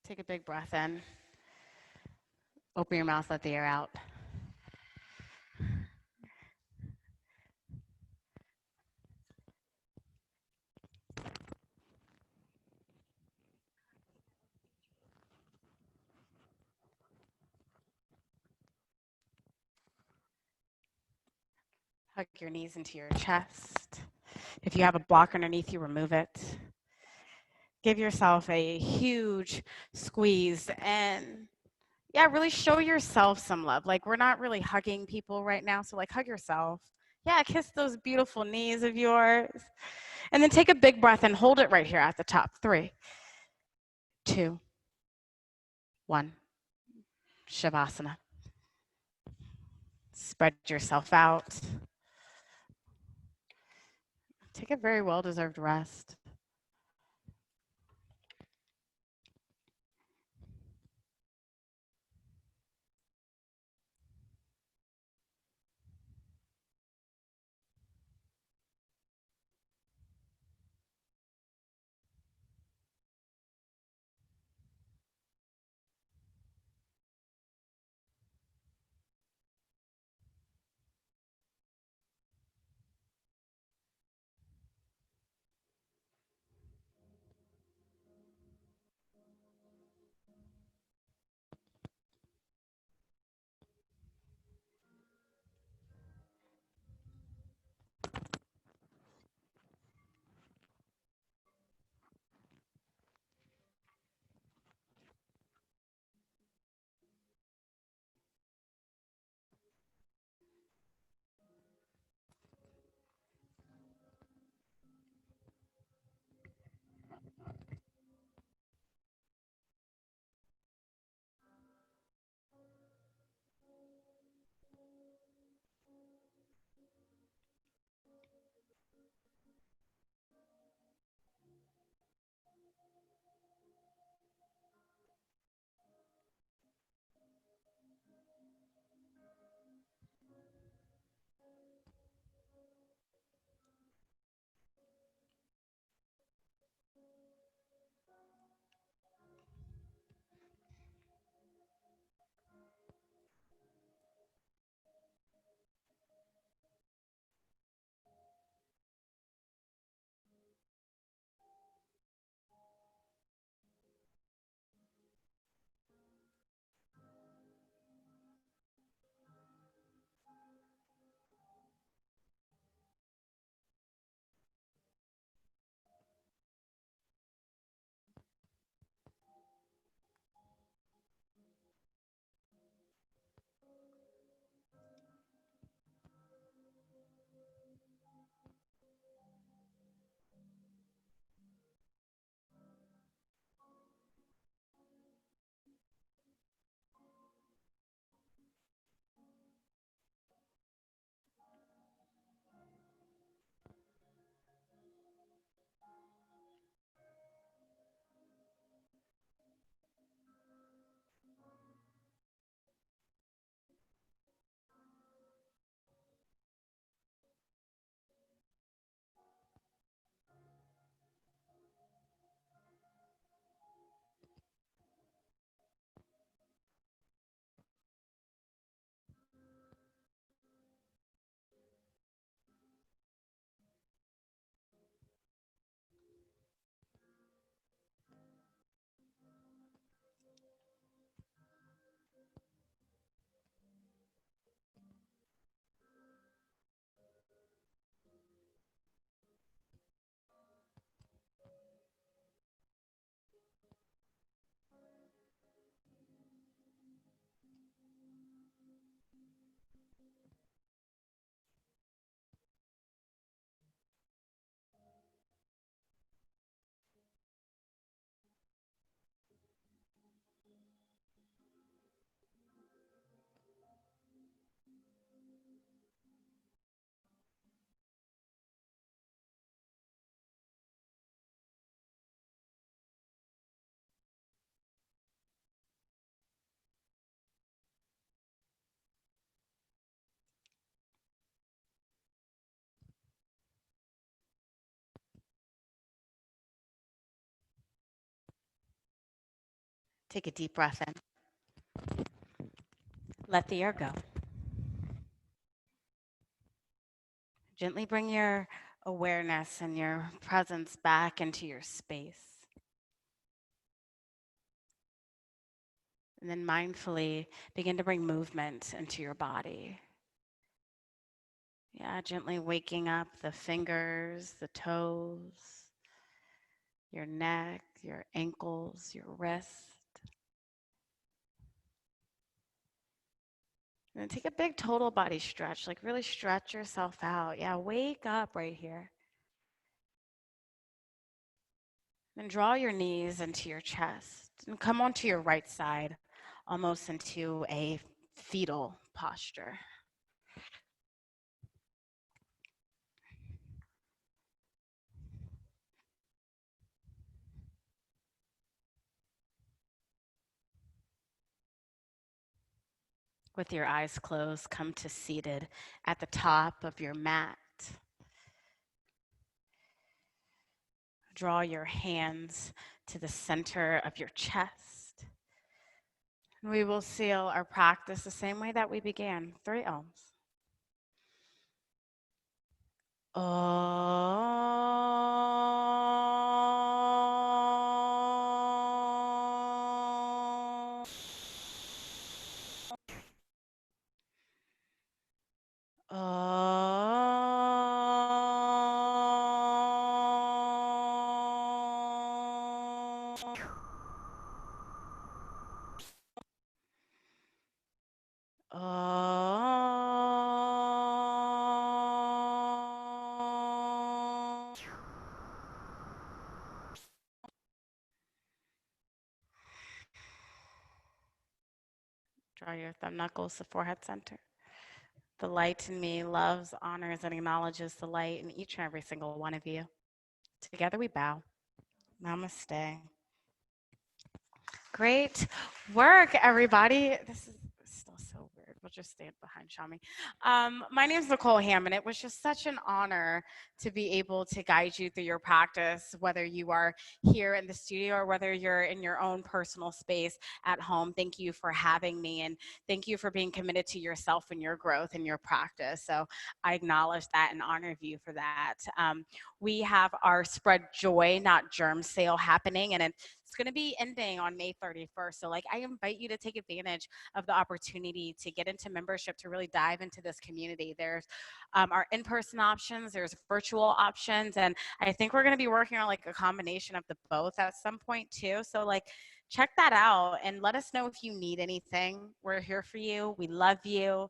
Take a big breath in. Open your mouth, let the air out. Hug your knees into your chest. If you have a block underneath you, remove it. Give yourself a huge squeeze and yeah, really show yourself some love. Like, we're not really hugging people right now, so like hug yourself. Yeah, kiss those beautiful knees of yours. And then take a big breath and hold it right here at the top. 3, 2, 1. Shavasana. Spread yourself out. Take a very well-deserved rest. Take a deep breath in. Let the air go. Gently bring your awareness and your presence back into your space. And then mindfully begin to bring movement into your body. Yeah, gently waking up the fingers, the toes, your neck, your ankles, your wrists. And then take a big total body stretch, like really stretch yourself out. Yeah, wake up right here. Then draw your knees into your chest and come onto your right side, almost into a fetal posture. With your eyes closed, come to seated at the top of your mat. Draw your hands to the center of your chest. We will seal our practice the same way that we began, 3 ohms. Draw your thumb knuckles to forehead center. The light in me loves, honors, and acknowledges the light in each and every single one of you. Together we bow. Namaste. Great work, everybody. This is still so weird. We'll just stand behind Shami. My name is Nicole Hamm, and it was just such an honor to be able to guide you through your practice, whether you are here in the studio or whether you're in your own personal space at home. Thank you for having me, and thank you for being committed to yourself and your growth and your practice. So I acknowledge that and honor you for that. We have our Spread Joy, Not Germ sale happening, and it's going to be ending on May 31st. So I invite you to take advantage of the opportunity to get into membership, to really dive into this community. There's our in-person options, there's virtual options, and I think we're going to be working on a combination of the both at some point too. So check that out and let us know if you need anything. We're here for you. We love you.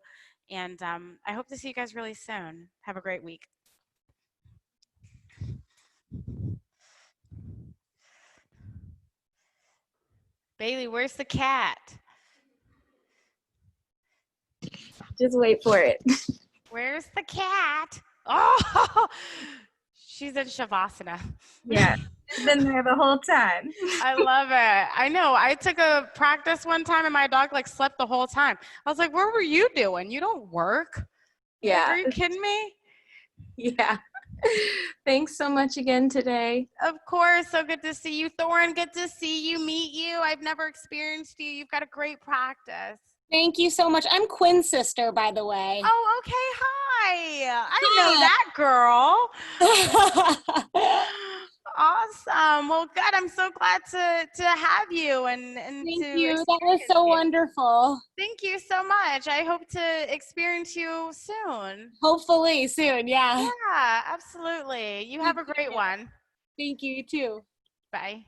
And I hope to see you guys really soon. Have a great week. Bailey, where's the cat? Just wait for it. Where's the cat? Oh, she's in Shavasana. Yeah, she's been there the whole time. I love it. I know. I took a practice one time and my dog slept the whole time. I was like, what were you doing? You don't work? Yeah. Are you kidding me? Yeah. Thanks so much again today. Of course. So good to see you, Thorin. Good to see you, meet you. I've never experienced you. You've got a great practice. Thank you so much. I'm Quinn's sister, by the way. Oh, okay. Hi. I know that girl. Awesome. Well, good. I'm so glad to have you and Thank you. That was so wonderful. Thank you so much. I hope to experience you soon. Hopefully soon. Yeah. Yeah, absolutely. You have a great one. Thank you too. Bye.